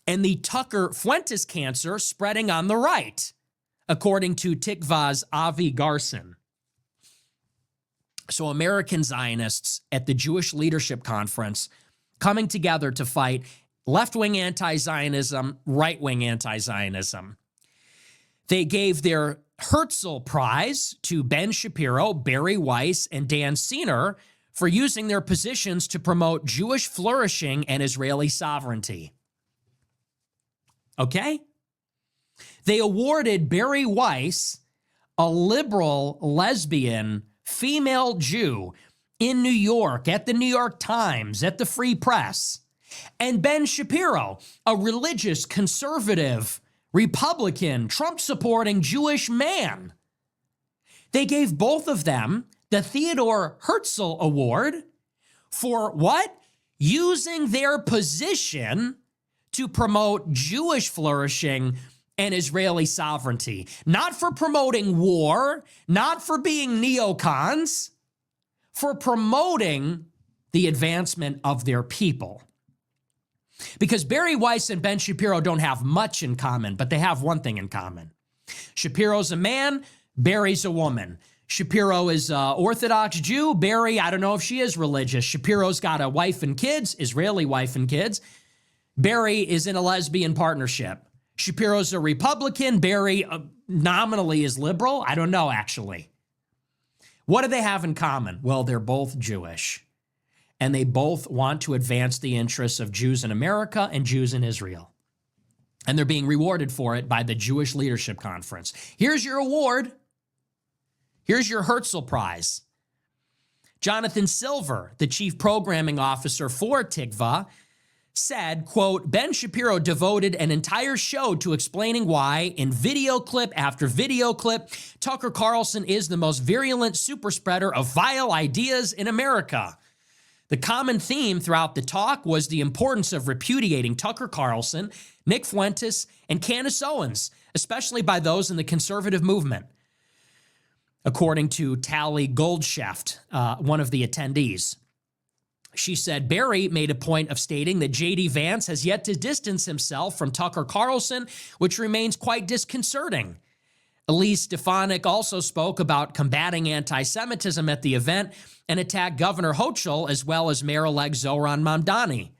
and the Tucker-Fuentes cancer spreading on the right, according to Tikva's Avi Garson. So American Zionists at the Jewish Leadership Conference coming together to fight left-wing anti-Zionism, right-wing anti-Zionism. They gave their Herzl Prize to Ben Shapiro, Barry Weiss, and Dan Siener for using their positions to promote Jewish flourishing and Israeli sovereignty. Okay? They awarded Barry Weiss, a liberal lesbian female Jew in New York, at the New York Times, at the Free Press, and Ben Shapiro, a religious, conservative, Republican, Trump-supporting Jewish man. They gave both of them the Theodore Herzl Award for what? Using their position to promote Jewish flourishing and Israeli sovereignty. Not for promoting war, not for being neocons, for promoting the advancement of their people. Because Barry Weiss and Ben Shapiro don't have much in common, but they have one thing in common. Shapiro's a man, Barry's a woman. Shapiro is an Orthodox Jew. Barry, I don't know if she is religious. Shapiro's got a wife and kids, Israeli wife and kids. Barry is in a lesbian partnership. Shapiro's a Republican. Barry nominally is liberal. I don't know, actually. What do they have in common? Well, they're both Jewish. And they both want to advance the interests of Jews in America and Jews in Israel. And they're being rewarded for it by the Jewish Leadership Conference. Here's your award. Here's your Herzl Prize. Jonathan Silver, the chief programming officer for Tikva, said, quote, Ben Shapiro devoted an entire show to explaining why, in video clip after video clip, Tucker Carlson is the most virulent super spreader of vile ideas in America. The common theme throughout the talk was the importance of repudiating Tucker Carlson, Nick Fuentes, and Candace Owens, especially by those in the conservative movement, according to Tali Goldshaft, one of the attendees. She said, Barry made a point of stating that J.D. Vance has yet to distance himself from Tucker Carlson, which remains quite disconcerting. Elise Stefanik also spoke about combating anti-Semitism at the event and attacked Governor Hochul as well as Mayor-elect Zohran Mamdani.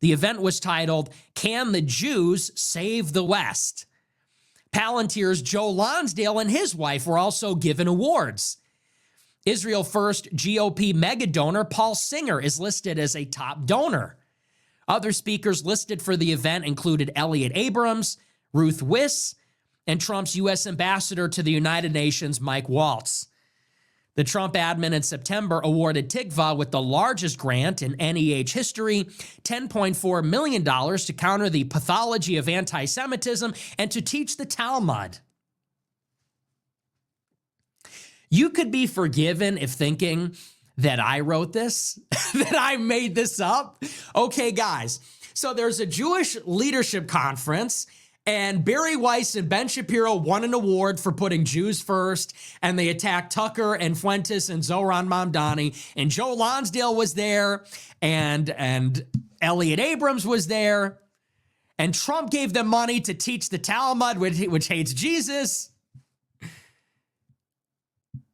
The event was titled, Can the Jews Save the West? Palantir's Joe Lonsdale and his wife were also given awards. Israel First GOP mega donor Paul Singer is listed as a top donor. Other speakers listed for the event included Elliot Abrams, Ruth Wiss, and Trump's U.S. ambassador to the United Nations, Mike Waltz. The Trump admin in September awarded Tikva with the largest grant in NEH history, $10.4 million to counter the pathology of anti-Semitism and to teach the Talmud. You could be forgiven if thinking that I wrote this, that I made this up. Okay, guys, so there's a Jewish leadership conference, and Barry Weiss and Ben Shapiro won an award for putting Jews first, and they attacked Tucker and Fuentes and Zohran Mamdani, and Joe Lonsdale was there, and Elliot Abrams was there, and Trump gave them money to teach the Talmud, which hates Jesus.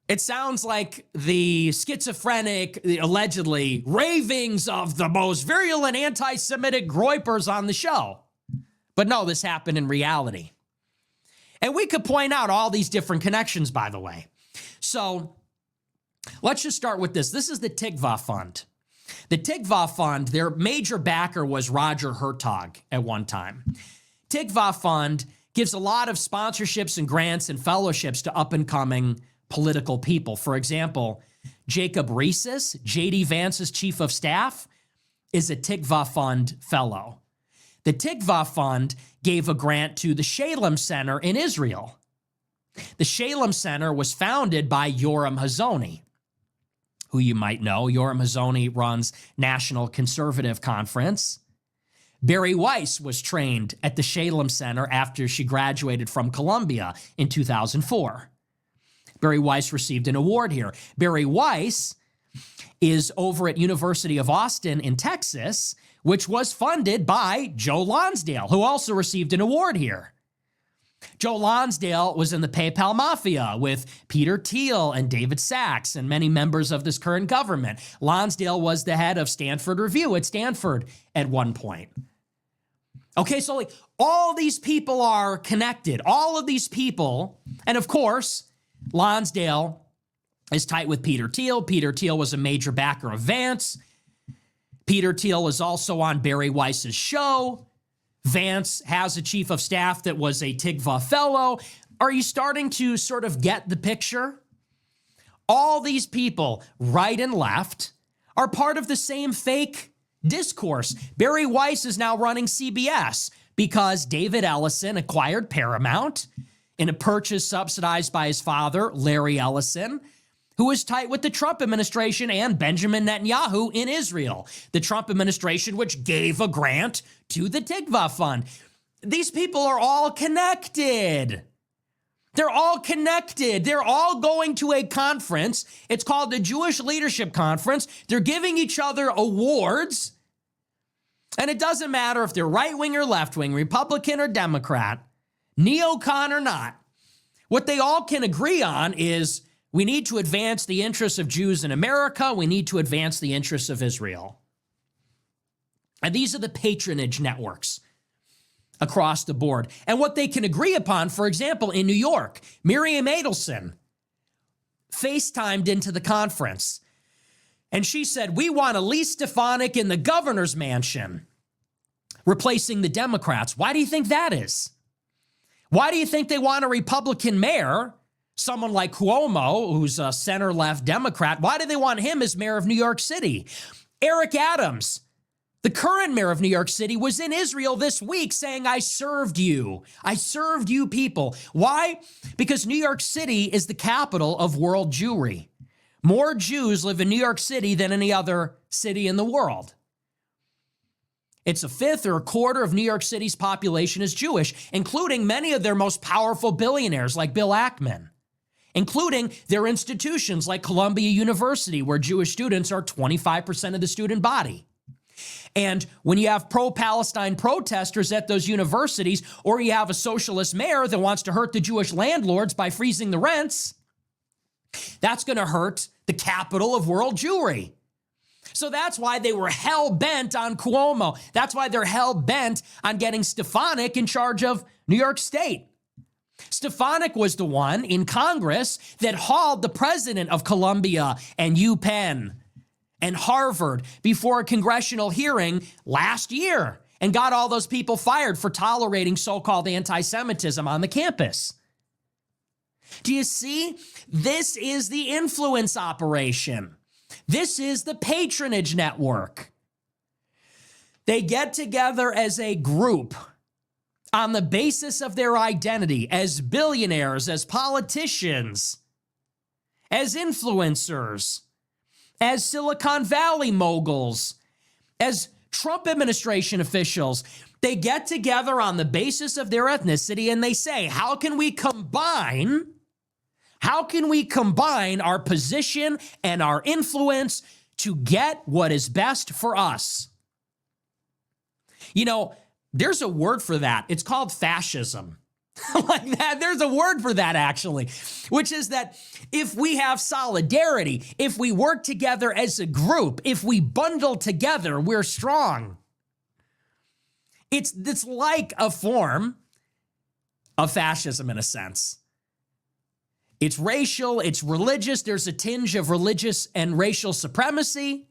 It sounds like the schizophrenic, allegedly, ravings of the most virulent anti-Semitic groypers on the show. But no, this happened in reality. And we could point out all these different connections, by the way. So let's just start with this. This is the Tikva Fund. The Tikva Fund, their major backer was Roger Hertog at one time. Tikva Fund gives a lot of sponsorships and grants and fellowships to up-and-coming political people. For example, Jacob Reeses, J.D. Vance's chief of staff, is a Tikva Fund fellow. The Tikva Fund gave a grant to the Shalem Center in Israel. The Shalem Center was founded by Yoram Hazony, who you might know. Yoram Hazony runs National Conservative Conference. Barry Weiss was trained at the Shalem Center after she graduated from Columbia in 2004. Barry Weiss received an award here. Barry Weiss is over at University of Austin in Texas, which was funded by Joe Lonsdale, who also received an award here. Joe Lonsdale was in the PayPal Mafia with Peter Thiel and David Sachs and many members of this current government. Lonsdale was the head of Stanford Review at Stanford at one point. Okay, so like all these people are connected. All of these people, and of course, Lonsdale is tight with Peter Thiel. Peter Thiel was a major backer of Vance. Peter Thiel was also on Barry Weiss's show. Vance has a chief of staff that was a Tikva fellow. Are you starting to sort of get the picture? All these people, right and left, are part of the same fake discourse. Barry Weiss is now running CBS because David Ellison acquired Paramount in a purchase subsidized by his father, Larry Ellison, who is tight with the Trump administration and Benjamin Netanyahu in Israel. The Trump administration, which gave a grant to the Tikva Fund. These people are all connected. They're all connected. They're all going to a conference. It's called the Jewish Leadership Conference. They're giving each other awards. And it doesn't matter if they're right-wing or left-wing, Republican or Democrat, neocon or not. What they all can agree on is we need to advance the interests of Jews in America. We need to advance the interests of Israel. And these are the patronage networks across the board. And what they can agree upon, for example, in New York, Miriam Adelson FaceTimed into the conference. And she said, we want Elise Stefanik in the governor's mansion, replacing the Democrats. Why do you think that is? Why do you think they want a Republican mayor, someone like Cuomo, who's a center-left Democrat? Why do they want him as mayor of New York City? Eric Adams, the current mayor of New York City, was in Israel this week saying, I served you. I served you people. Why? Because New York City is the capital of world Jewry. More Jews live in New York City than any other city in the world. It's a fifth or a quarter of New York City's population is Jewish, including many of their most powerful billionaires like Bill Ackman, including their institutions like Columbia University, where Jewish students are 25% of the student body. And when you have pro-Palestine protesters at those universities, or you have a socialist mayor that wants to hurt the Jewish landlords by freezing the rents, that's going to hurt the capital of world Jewry. So that's why they were hell-bent on Cuomo. That's why they're hell-bent on getting Stefanik in charge of New York State. Stefanik was the one in Congress that hauled the president of Columbia and UPenn and Harvard before a congressional hearing last year and got all those people fired for tolerating so-called anti-Semitism on the campus. Do you see? This is the influence operation. This is the patronage network. They get together as a group on the basis of their identity as billionaires, as politicians, as influencers, as Silicon Valley moguls, as Trump administration officials. They get together on the basis of their ethnicity and they say, how can we combine our position and our influence to get what is best for us? You know, there's a word for that. It's called fascism. Like that, there's a word for that actually, which is that if we have solidarity, if we work together as a group, if we bundle together, we're strong. It's like a form of fascism in a sense. It's racial, it's religious, there's a tinge of religious and racial supremacy.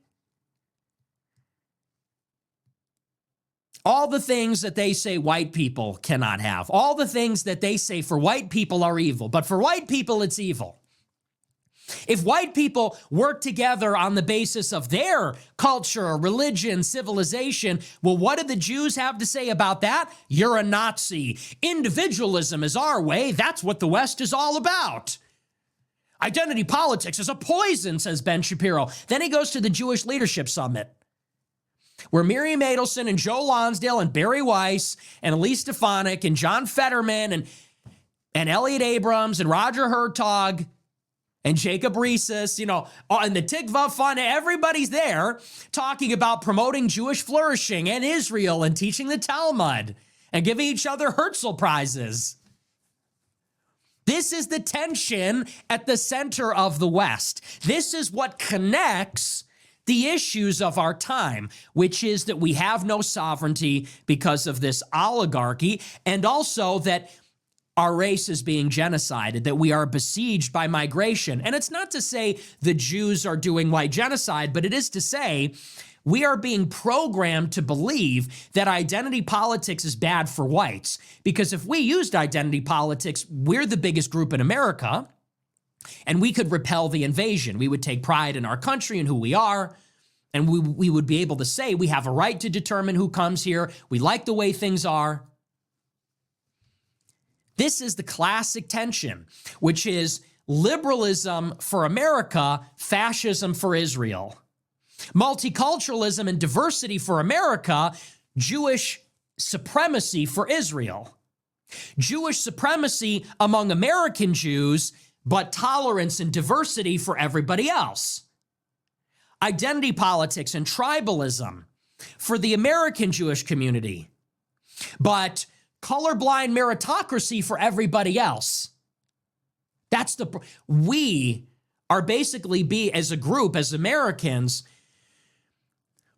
All the things that they say white people cannot have. All the things that they say for white people are evil. But for white people, it's evil. If white people work together on the basis of their culture, religion, civilization, well, what do the Jews have to say about that? You're a Nazi. Individualism is our way. That's what the West is all about. Identity politics is a poison, says Ben Shapiro. Then he goes to the Jewish Leadership Summit, where Miriam Adelson and Joe Lonsdale and Barry Weiss and Elise Stefanik and John Fetterman and Elliot Abrams and Roger Hertog and Jacob Reeses, you know, and the Tikva Fund, everybody's there talking about promoting Jewish flourishing and Israel and teaching the Talmud and giving each other Herzl prizes. This is the tension at the center of the West. This is what connects the issues of our time, which is that we have no sovereignty because of this oligarchy, and also that our race is being genocided, that we are besieged by migration. And it's not to say the Jews are doing white genocide, but it is to say we are being programmed to believe that identity politics is bad for whites. Because if we used identity politics, we're the biggest group in America, and we could repel the invasion. We would take pride in our country and who we are, and we would be able to say we have a right to determine who comes here. We like the way things are. This is the classic tension, which is liberalism for America, fascism for Israel. Multiculturalism and diversity for America, Jewish supremacy for Israel. Jewish supremacy among American Jews, but tolerance and diversity for everybody else. Identity politics and tribalism for the American Jewish community, but colorblind meritocracy for everybody else. We are basically as a group, as Americans,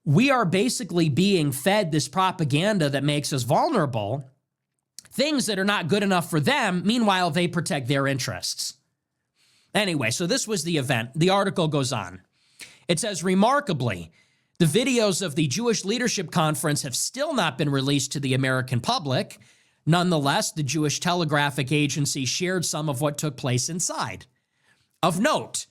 we are basically being fed this propaganda that makes us vulnerable, things that are not good enough for them. Meanwhile, they protect their interests. Anyway, so this was the event. The article goes on. It says, remarkably, the videos of the Jewish Leadership Conference have still not been released to the American public. Nonetheless, the Jewish Telegraphic Agency shared some of what took place inside. Of note,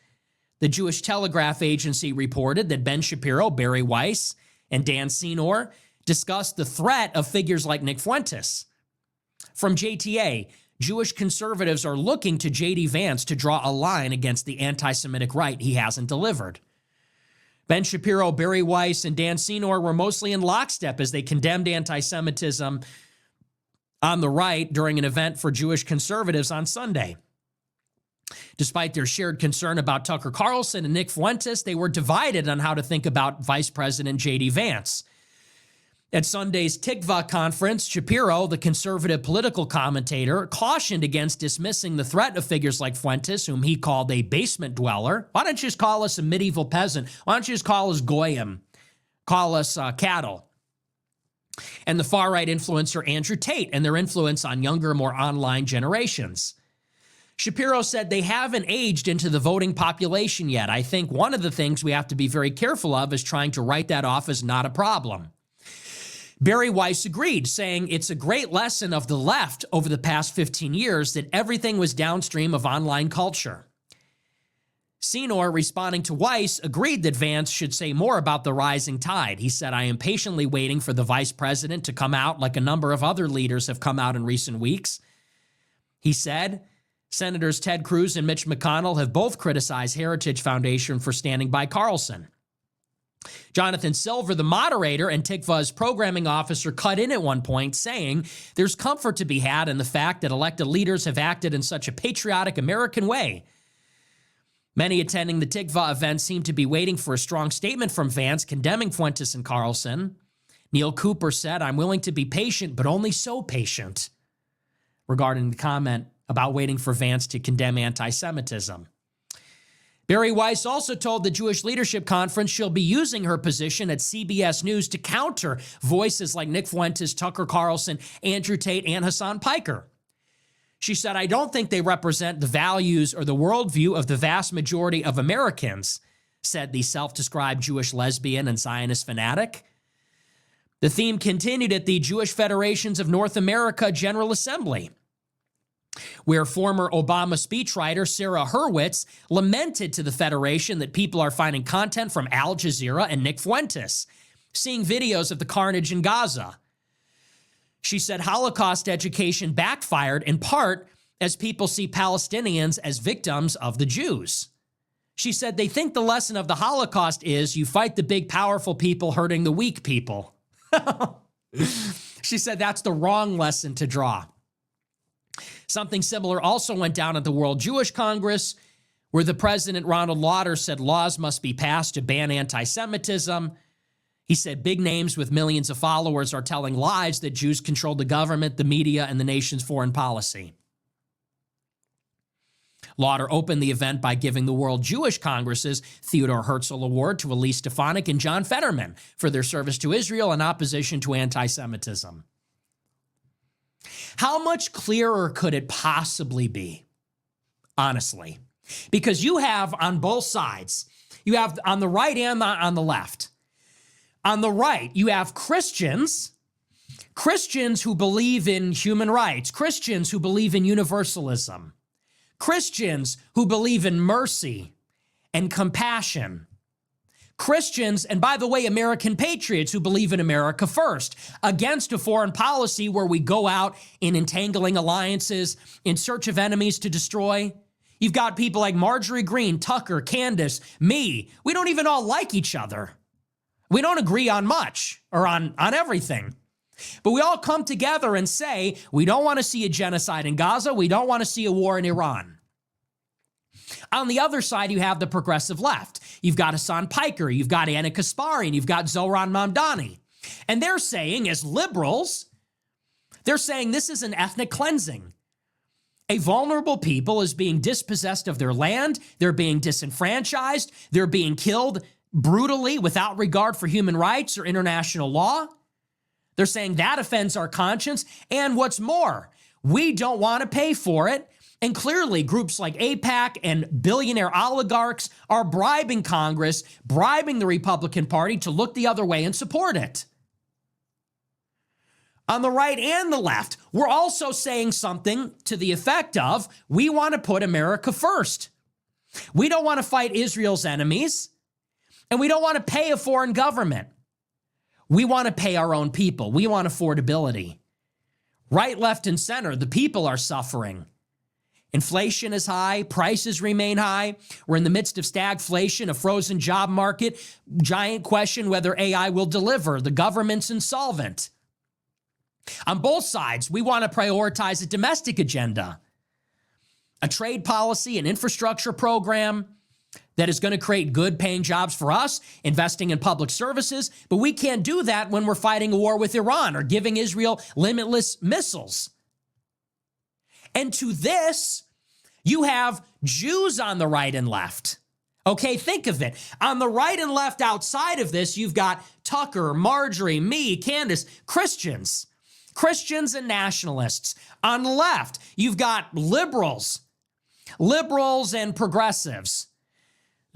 the Jewish Telegraph Agency reported that Ben Shapiro, Barry Weiss, and Dan Senor discussed the threat of figures like Nick Fuentes. From JTA, Jewish conservatives are looking to J.D. Vance to draw a line against the anti-Semitic right he hasn't delivered. Ben Shapiro, Barry Weiss, and Dan Senor were mostly in lockstep as they condemned anti-Semitism on the right during an event for Jewish conservatives on Sunday. Despite their shared concern about Tucker Carlson and Nick Fuentes, they were divided on how to think about Vice President J.D. Vance. At Sunday's Tikva conference, Shapiro, the conservative political commentator, cautioned against dismissing the threat of figures like Fuentes, whom he called a basement dweller. Why don't you just call us a medieval peasant? Why don't you just call us goyim? Call us cattle. and the far-right influencer Andrew Tate and their influence on younger, more online generations. Shapiro said they haven't aged into the voting population yet. I think one of the things we have to be very careful of is trying to write that off as not a problem. Barry Weiss agreed, saying it's a great lesson of the left over the past 15 years that everything was downstream of online culture. Senor, responding to Weiss, agreed that Vance should say more about the rising tide. He said, I am patiently waiting for the vice president to come out like a number of other leaders have come out in recent weeks. He said, Senators Ted Cruz and Mitch McConnell have both criticized Heritage Foundation for standing by Carlson. Jonathan Silver, the moderator and Tikva's programming officer, cut in at one point saying there's comfort to be had in the fact that elected leaders have acted in such a patriotic American way. Many attending the Tikva event seem to be waiting for a strong statement from Vance condemning Fuentes and Carlson. Neil Cooper said, I'm willing to be patient, but only so patient, regarding the comment about waiting for Vance to condemn anti-Semitism. Barry Weiss also told the Jewish Leadership Conference she'll be using her position at CBS News to counter voices like Nick Fuentes, Tucker Carlson, Andrew Tate, and Hassan Piker. She said, I don't think they represent the values or the worldview of the vast majority of Americans, said the self-described Jewish lesbian and Zionist fanatic. The theme continued at the Jewish Federations of North America General Assembly, where former Obama speechwriter Sarah Hurwitz lamented to the Federation that people are finding content from Al Jazeera and Nick Fuentes, seeing videos of the carnage in Gaza. She said Holocaust education backfired in part as people see Palestinians as victims of the Jews. She said they think the lesson of the Holocaust is you fight the big, powerful people hurting the weak people. She said that's the wrong lesson to draw. Something similar also went down at the World Jewish Congress, where the President Ronald Lauder said laws must be passed to ban anti-Semitism. He said big names with millions of followers are telling lies that Jews control the government, the media, and the nation's foreign policy. Lauder opened the event by giving the World Jewish Congress's Theodore Herzl Award to Elise Stefanik and John Fetterman for their service to Israel and opposition to anti-Semitism. How much clearer could it possibly be? Honestly. Because you have on both sides, you have on the right and on the left. On the right, you have Christians who believe in human rights, Christians who believe in universalism, Christians who believe in mercy and compassion, Christians, and by the way, American patriots who believe in America first, against a foreign policy where we go out in entangling alliances in search of enemies to destroy. You've got people like Marjorie Greene, Tucker, Candace, me. We don't even all like each other. We don't agree on much or on everything. But we all come together and say, we don't want to see a genocide in Gaza. We don't want to see a war in Iran. On the other side, you have the progressive left. You've got Hassan Piker. You've got Anna Kasparian. You've got Zohran Mamdani. And they're saying, as liberals, they're saying this is an ethnic cleansing. A vulnerable people is being dispossessed of their land. They're being disenfranchised. They're being killed brutally without regard for human rights or international law. They're saying that offends our conscience. And what's more, we don't want to pay for it. And clearly, groups like AIPAC and billionaire oligarchs are bribing Congress, bribing the Republican Party to look the other way and support it. On the right and the left, we're also saying something to the effect of, we want to put America first. We don't want to fight Israel's enemies. And we don't want to pay a foreign government. We want to pay our own people. We want affordability. Right, left, and center, the people are suffering. Inflation is high. Prices remain high. We're in the midst of stagflation, a frozen job market. Giant question whether AI will deliver. The government's insolvent. On both sides, we want to prioritize a domestic agenda, a trade policy, an infrastructure program that is going to create good paying jobs for us, investing in public services. But we can't do that when we're fighting a war with Iran or giving Israel limitless missiles. And to this, you have Jews on the right and left. Okay, think of it. On the right and left outside of this, you've got Tucker, Marjorie, me, Candace, Christians and nationalists. On the left, you've got liberals and progressives.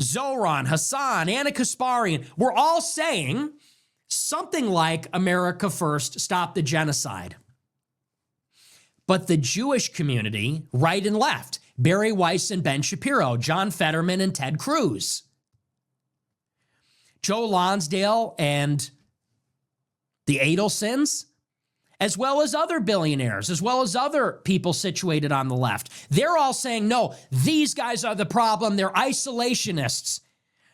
Zoran, Hassan, Anna Kasparian, we're all saying something like America First, stop the genocide. But the Jewish community, right and left, Barry Weiss and Ben Shapiro, John Fetterman and Ted Cruz, Joe Lonsdale and the Adelsons, as well as other billionaires, as well as other people situated on the left. They're all saying, no, these guys are the problem. They're isolationists.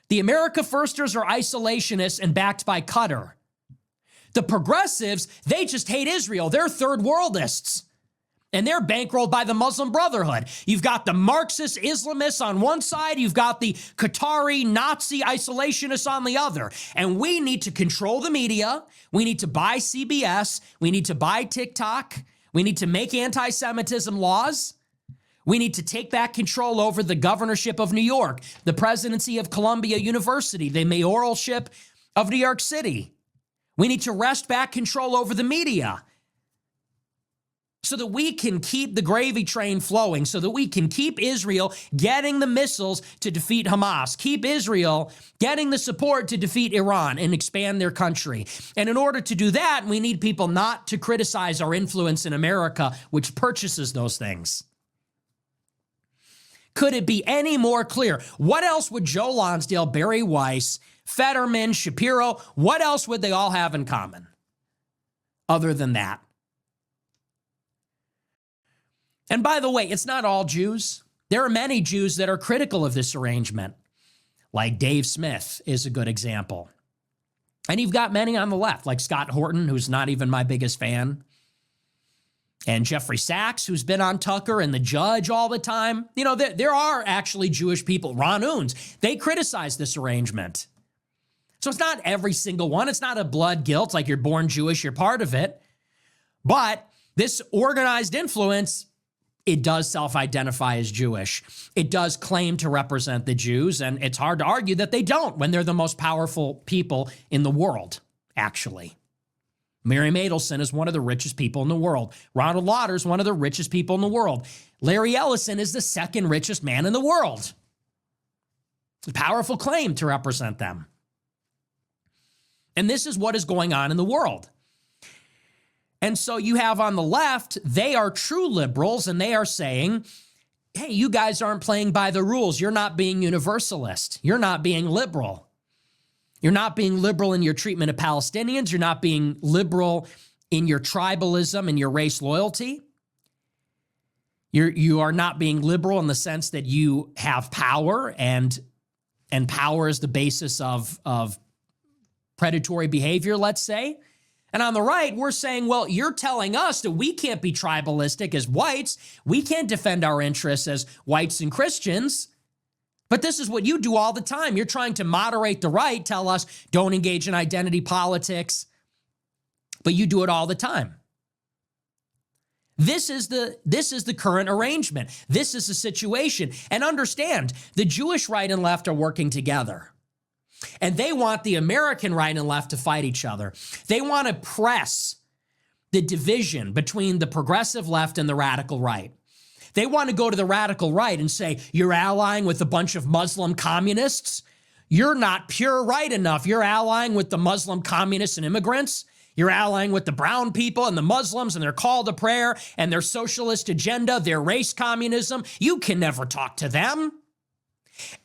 The America Firsters are isolationists and backed by Qatar. The progressives, they just hate Israel. They're third worldists. And they're bankrolled by the Muslim Brotherhood. You've got the Marxist Islamists on one side. You've got the Qatari Nazi isolationists on the other. And we need to control the media. We need to buy CBS. We need to buy TikTok. We need to make anti-Semitism laws. We need to take back control over the governorship of New York, the presidency of Columbia University, the mayoralship of New York City. We need to wrest back control over the media, so that we can keep the gravy train flowing, so that we can keep Israel getting the missiles to defeat Hamas, keep Israel getting the support to defeat Iran and expand their country. And in order to do that, we need people not to criticize our influence in America, which purchases those things. Could it be any more clear? What else would Joe Lonsdale, Barry Weiss, Fetterman, Shapiro, what else would they all have in common other than that? And by the way, it's not all Jews. There are many Jews that are critical of this arrangement, like Dave Smith is a good example. And you've got many on the left, like Scott Horton, who's not even my biggest fan, and Jeffrey Sachs, who's been on Tucker and The Judge all the time. You know, there are actually Jewish people. Ron Unz, they criticize this arrangement. So it's not every single one. It's not a blood guilt, like you're born Jewish, you're part of it. But this organized influence, it does self-identify as Jewish. It does claim to represent the Jews, and it's hard to argue that they don't when they're the most powerful people in the world, actually. Miriam Adelson is one of the richest people in the world. Ronald Lauder is one of the richest people in the world. Larry Ellison is the second richest man in the world. It's a powerful claim to represent them. And this is what is going on in the world. And so you have on the left, they are true liberals, and they are saying, hey, you guys aren't playing by the rules. You're not being universalist. You're not being liberal. You're not being liberal in your treatment of Palestinians. You're not being liberal in your tribalism and your race loyalty. You are not being liberal in the sense that you have power, and power is the basis of predatory behavior, let's say. And on the right, we're saying, well, you're telling us that we can't be tribalistic as whites. We can't defend our interests as whites and Christians. But this is what you do all the time. You're trying to moderate the right, tell us don't engage in identity politics, but you do it all the time. This is the current arrangement. This is the situation. And understand, the Jewish right and left are working together. And they want the American right and left to fight each other. They want to press the division between the progressive left and the radical right. They want to go to the radical right and say, you're allying with a bunch of Muslim communists. You're not pure right enough. You're allying with the Muslim communists and immigrants. You're allying with the brown people and the Muslims and their call to prayer and their socialist agenda, their race communism. You can never talk to them.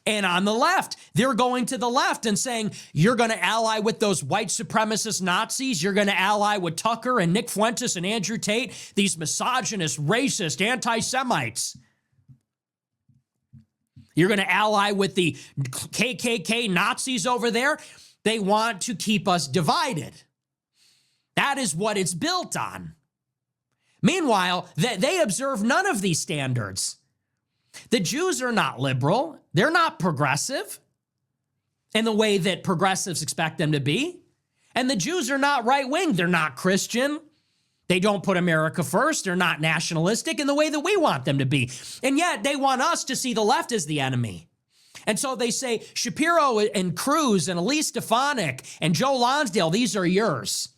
And on the left, they're going to the left and saying, you're going to ally with those white supremacist Nazis. You're going to ally with Tucker and Nick Fuentes and Andrew Tate, these misogynist, racist, anti-Semites. You're going to ally with the KKK Nazis over there. They want to keep us divided. That is what it's built on. Meanwhile, they observe none of these standards. The Jews are not liberal. They're not progressive in the way that progressives expect them to be. And the Jews are not right-wing. They're not Christian. They don't put America first. They're not nationalistic in the way that we want them to be. And yet they want us to see the left as the enemy. And so they say, Shapiro and Cruz and Elise Stefanik and Joe Lonsdale, these are yours.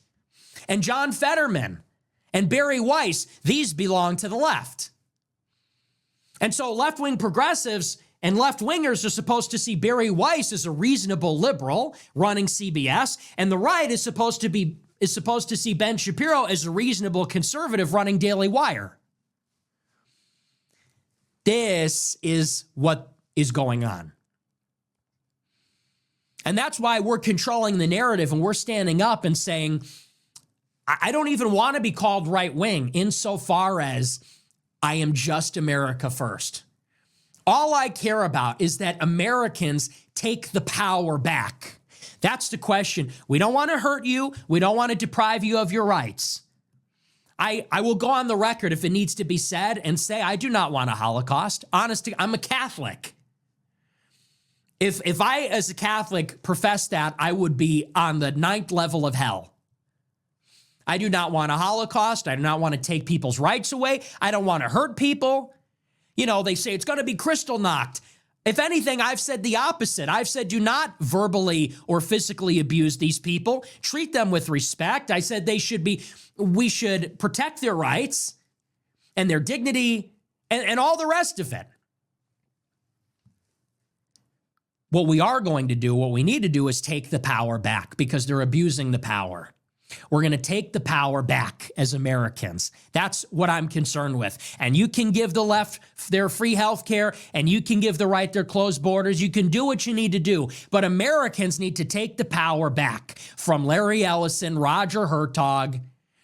And John Fetterman and Barry Weiss, these belong to the left. And so left-wing progressives and left-wingers are supposed to see Barry Weiss as a reasonable liberal running CBS, and the right is supposed to see Ben Shapiro as a reasonable conservative running Daily Wire. This is what is going on. And that's why we're controlling the narrative and we're standing up and saying, I don't even want to be called right-wing insofar as I am just America first. All I care about is that Americans take the power back. That's the question. We don't want to hurt you. We don't want to deprive you of your rights. I will go on the record if it needs to be said and say I do not want a Holocaust. Honestly, I'm a Catholic. If I, as a Catholic, profess that, I would be on the 9th level of hell. I do not want a Holocaust. I do not want to take people's rights away. I don't want to hurt people. You know, they say it's going to be crystal knocked. If anything, I've said the opposite. I've said do not verbally or physically abuse these people. Treat them with respect. I said we should protect their rights and their dignity and all the rest of it. What we are going to do, what we need to do is take the power back because they're abusing the power. We're going to take the power back as Americans. That's what I'm concerned with. And you can give the left their free health care, and you can give the right their closed borders. You can do what you need to do. But Americans need to take the power back from Larry Ellison, Roger Hertog,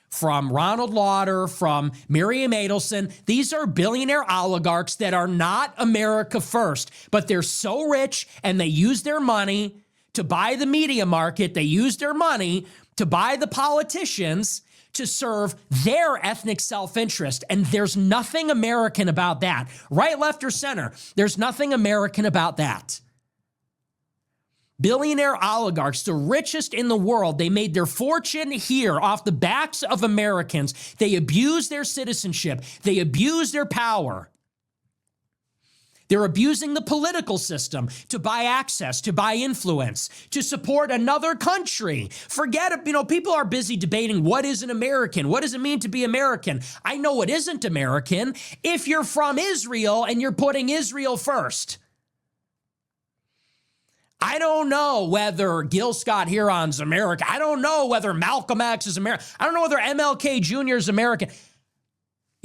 from Ronald Lauder, from Miriam Adelson. These are billionaire oligarchs that are not America first, but they're so rich and they use their money to buy the media market. They use their money to buy the politicians to serve their ethnic self-interest. And there's nothing American about that. Right, left, or center, there's nothing American about that. Billionaire oligarchs, the richest in the world, they made their fortune here off the backs of Americans. They abuse their citizenship. They abuse their power. They're abusing the political system to buy access, to buy influence, to support another country. Forget it. People are busy debating what is an American? What does it mean to be American? I know what isn't American if you're from Israel and you're putting Israel first. I don't know whether Gil Scott-Heron's American. I don't know whether Malcolm X is American. I don't know whether MLK Jr. is American.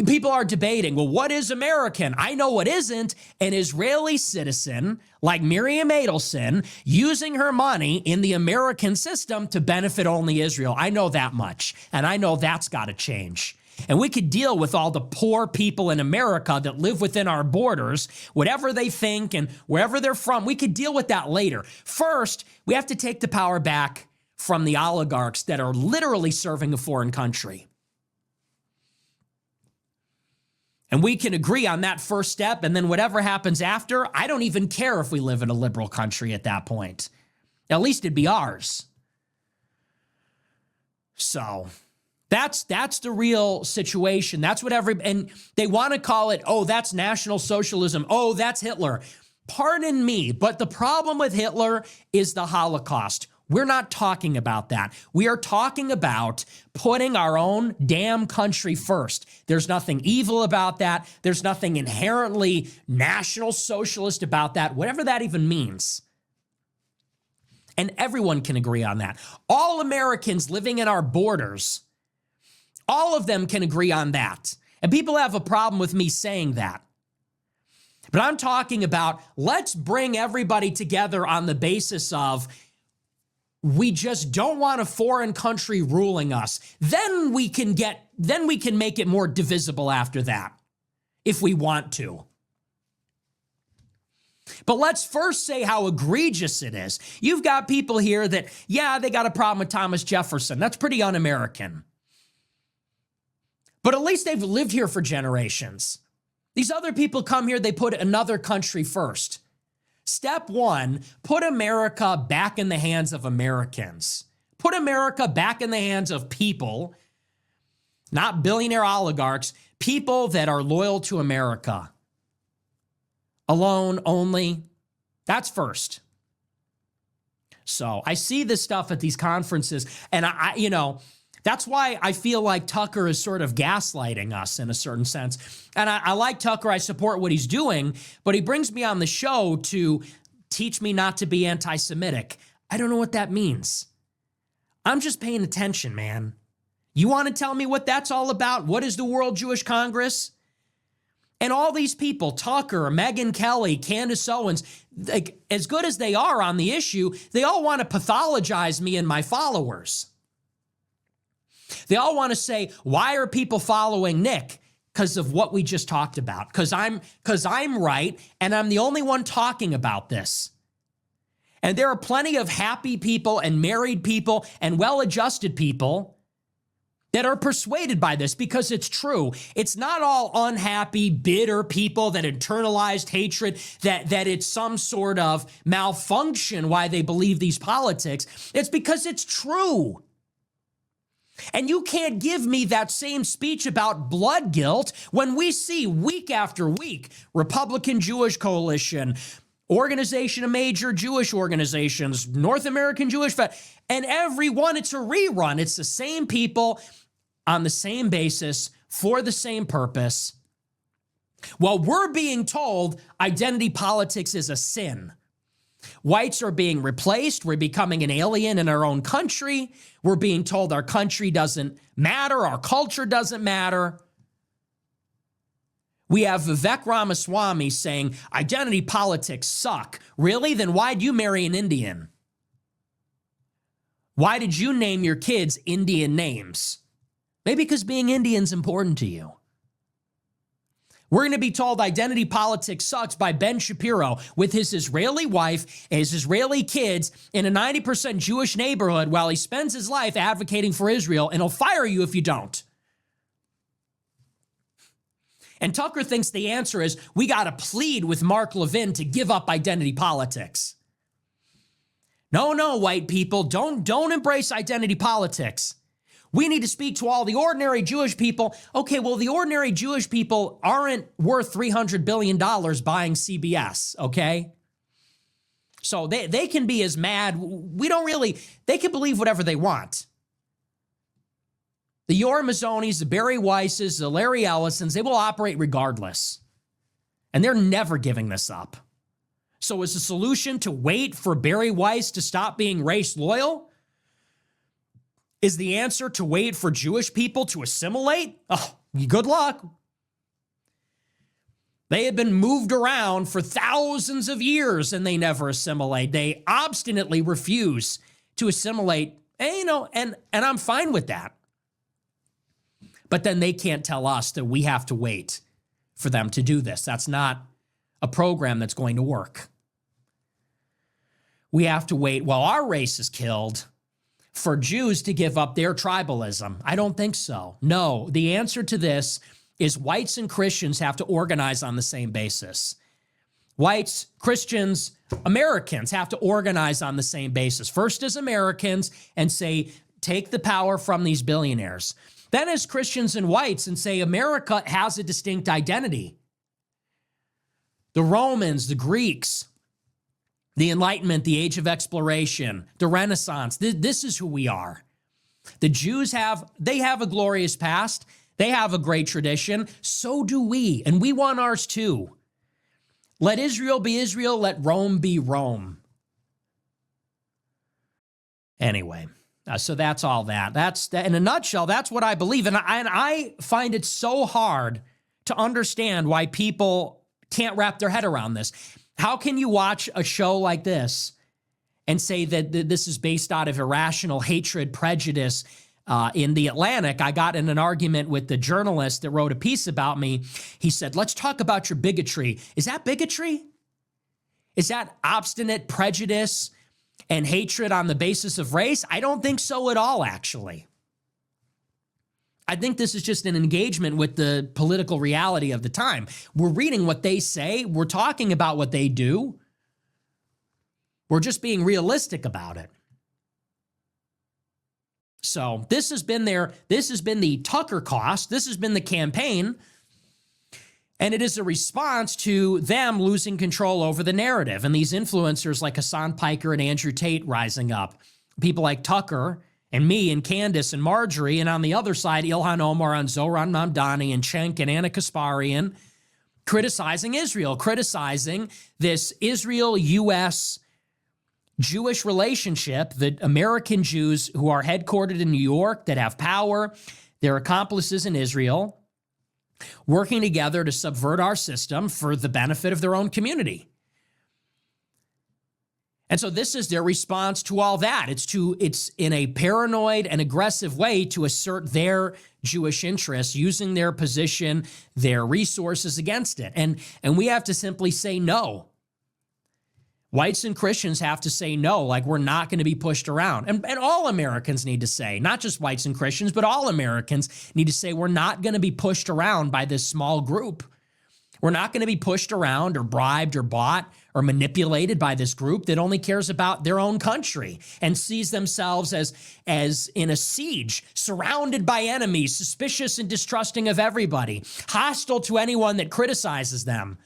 People are debating, well, what is American? I know what isn't. An Israeli citizen like Miriam Adelson using her money in the American system to benefit only Israel. I know that much, and I know that's got to change. And we could deal with all the poor people in America that live within our borders, whatever they think and wherever they're from. We could deal with that later. First, we have to take the power back from the oligarchs that are literally serving a foreign country. And we can agree on that first step, and then whatever happens after, I don't even care if we live in a liberal country at that point. At least it'd be ours. So that's the real situation. That's what and they want to call it, oh, that's National Socialism. Oh, that's Hitler. Pardon me, but the problem with Hitler is the Holocaust. We're not talking about that. We are talking about putting our own damn country first. There's nothing evil about that. There's nothing inherently National Socialist about that, whatever that even means. And everyone can agree on that. All Americans living in our borders, all of them can agree on that. And people have a problem with me saying that. But I'm talking about let's bring everybody together on the basis of we just don't want a foreign country ruling us. Then we can make it more divisible after that, if we want to. But let's first say how egregious it is. You've got people here that, yeah, they got a problem with Thomas Jefferson. That's pretty un-American. But at least they've lived here for generations. These other people come here, they put another country first. Step one, put America back in the hands of Americans. Put America back in the hands of people, not billionaire oligarchs, people that are loyal to America. Alone, only, That's first. So I see this stuff at these conferences, and that's why I feel like Tucker is sort of gaslighting us in a certain sense. And I like Tucker. I support what he's doing, but he brings me on the show to teach me not to be anti-Semitic. I don't know what that means. I'm just paying attention, man. You want to tell me what that's all about? What is the World Jewish Congress? And all these people, Tucker, Megyn Kelly, Candace Owens, like, as good as they are on the issue, they all want to pathologize me and my followers. They all want to say, why are people following Nick? Because of what we just talked about. Because I'm right, and I'm the only one talking about this. And there are plenty of happy people and married people and well-adjusted people that are persuaded by this because it's true. It's not all unhappy, bitter people that internalized hatred, that it's some sort of malfunction why they believe these politics. It's because it's true. And you can't give me that same speech about blood guilt when we see week after week, Republican Jewish Coalition, Organization of Major Jewish Organizations, North American Jewish Fed, and every one, it's a rerun. It's the same people on the same basis for the same purpose. Well, we're being told identity politics is a sin. Whites are being replaced. We're becoming an alien in our own country. We're being told our country doesn't matter. Our culture doesn't matter. We have Vivek Ramaswamy saying identity politics suck. Really? Then why'd you marry an Indian? Why did you name your kids Indian names? Maybe because being Indian's important to you. We're going to be told identity politics sucks by Ben Shapiro with his Israeli wife and his Israeli kids in a 90% Jewish neighborhood while he spends his life advocating for Israel, and he'll fire you if you don't. And Tucker thinks the answer is we got to plead with Mark Levin to give up identity politics. No, white people, don't embrace identity politics. We need to speak to all the ordinary Jewish people. Okay, well, the ordinary Jewish people aren't worth $300 billion buying CBS, okay? So they can be as mad. They can believe whatever they want. The Yoram Mazzonis, the Barry Weisses, the Larry Ellisons, they will operate regardless. And they're never giving this up. So is the solution to wait for Barry Weiss to stop being race loyal? Is the answer to wait for Jewish people to assimilate? Oh, good luck. They have been moved around for thousands of years and they never assimilate. They obstinately refuse to assimilate, and I'm fine with that. But then they can't tell us that we have to wait for them to do this. That's not a program that's going to work. We have to wait while our race is killed for Jews to give up their tribalism. I don't think so. No, the answer to this is whites and Christians have to organize on the same basis. Whites, Christians, Americans have to organize on the same basis. First as Americans and say, take the power from these billionaires. Then as Christians and whites and say, America has a distinct identity. The Romans, the Greeks, the Enlightenment, the Age of Exploration, the Renaissance, this is who we are. The Jews have a glorious past. They have a great tradition. So do we, and we want ours too. Let Israel be Israel, let Rome be Rome. Anyway, so that's all that. That's in a nutshell, that's what I believe. And I find it so hard to understand why people can't wrap their head around this. How can you watch a show like this and say that this is based out of irrational hatred, prejudice? In The Atlantic, I got in an argument with the journalist that wrote a piece about me. He said, let's talk about your bigotry. Is that bigotry? Is that obstinate prejudice and hatred on the basis of race? I don't think so at all, actually. I think this is just an engagement with the political reality of the time. We're reading what they say. We're talking about what they do. We're just being realistic about it. So this has been the Tucker cost. This has been the campaign. And it is a response to them losing control over the narrative. And these influencers like Hassan Piker and Andrew Tate rising up. People like Tucker and me and Candace and Marjorie. And on the other side, Ilhan Omar and Zoran Mamdani and Cenk and Anna Kasparian criticizing Israel, criticizing this Israel-U.S. Jewish relationship that American Jews who are headquartered in New York, that have power, they're accomplices in Israel, working together to subvert our system for the benefit of their own community. And so this is their response to all that. It's in a paranoid and aggressive way to assert their Jewish interests, using their position, their resources against it. And we have to simply say no. Whites and Christians have to say no, like we're not going to be pushed around. And all Americans need to say, not just whites and Christians, but all Americans need to say we're not going to be pushed around by this small group. We're not going to be pushed around or bribed or bought or manipulated by this group that only cares about their own country and sees themselves as in a siege, surrounded by enemies, suspicious and distrusting of everybody, hostile to anyone that criticizes them,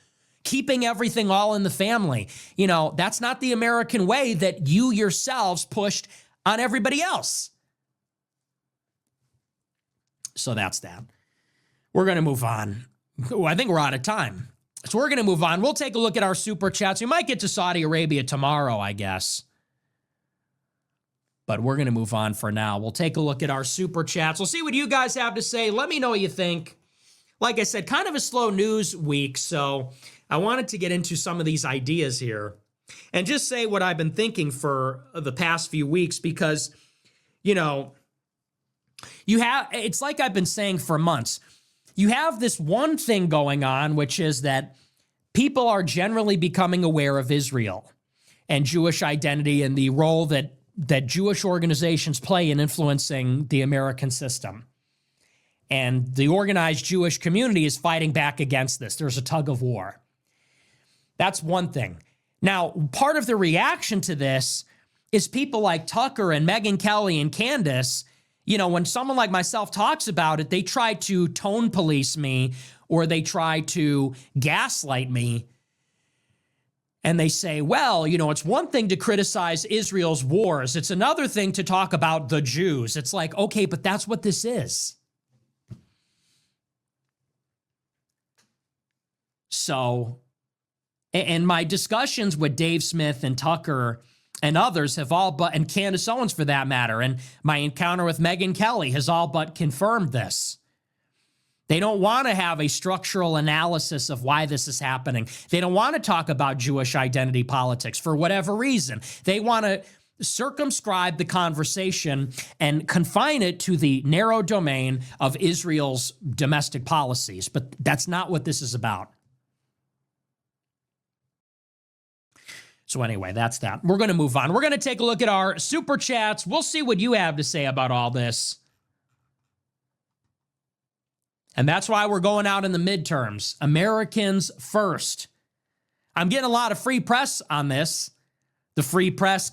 keeping everything all in the family. You know, that's not the American way that you yourselves pushed on everybody else. So that's that. We're going to move on. Ooh, I think we're out of time. So we're going to move on. We'll take a look at our super chats. We might get to Saudi Arabia tomorrow, I guess. But we're going to move on for now. We'll take a look at our super chats. We'll see what you guys have to say. Let me know what you think. Like I said, kind of a slow news week, so I wanted to get into some of these ideas here and just say what I've been thinking for the past few weeks because, you know, it's like I've been saying for months. You have this one thing going on, which is that people are generally becoming aware of Israel and Jewish identity and the role that Jewish organizations play in influencing the American system. And the organized Jewish community is fighting back against this. There's a tug of war. That's one thing. Now, part of the reaction to this is people like Tucker and Megyn Kelly and Candace. You know, when someone like myself talks about it, they try to tone police me or they try to gaslight me. And they say, well, you know, it's one thing to criticize Israel's wars. It's another thing to talk about the Jews. It's like, okay, but that's what this is. So, and my discussions with Dave Smith and Tucker and others have all but, and Candace Owens for that matter, and my encounter with Megyn Kelly has all but confirmed this. They don't want to have a structural analysis of why this is happening. They don't want to talk about Jewish identity politics for whatever reason. They want to circumscribe the conversation and confine it to the narrow domain of Israel's domestic policies. But that's not what this is about. So anyway, that's that. We're going to move on. We're going to take a look at our super chats. We'll see what you have to say about all this. And that's why we're going out in the midterms. Americans first. I'm getting a lot of free press on this. The Free Press.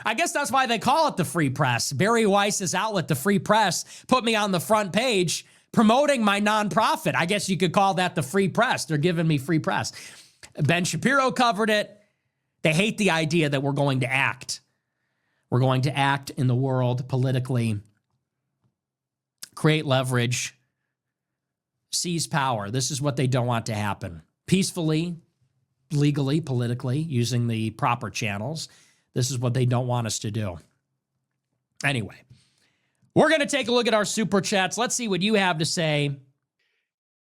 I guess that's why they call it the Free Press. Barry Weiss's outlet, the Free Press, put me on the front page promoting my nonprofit. I guess you could call that the Free Press. They're giving me free press. Ben Shapiro covered it. They hate the idea that we're going to act. We're going to act in the world politically, create leverage, seize power. This is what they don't want to happen. Peacefully, legally, politically, using the proper channels. This is what they don't want us to do. Anyway, we're going to take a look at our super chats. Let's see what you have to say.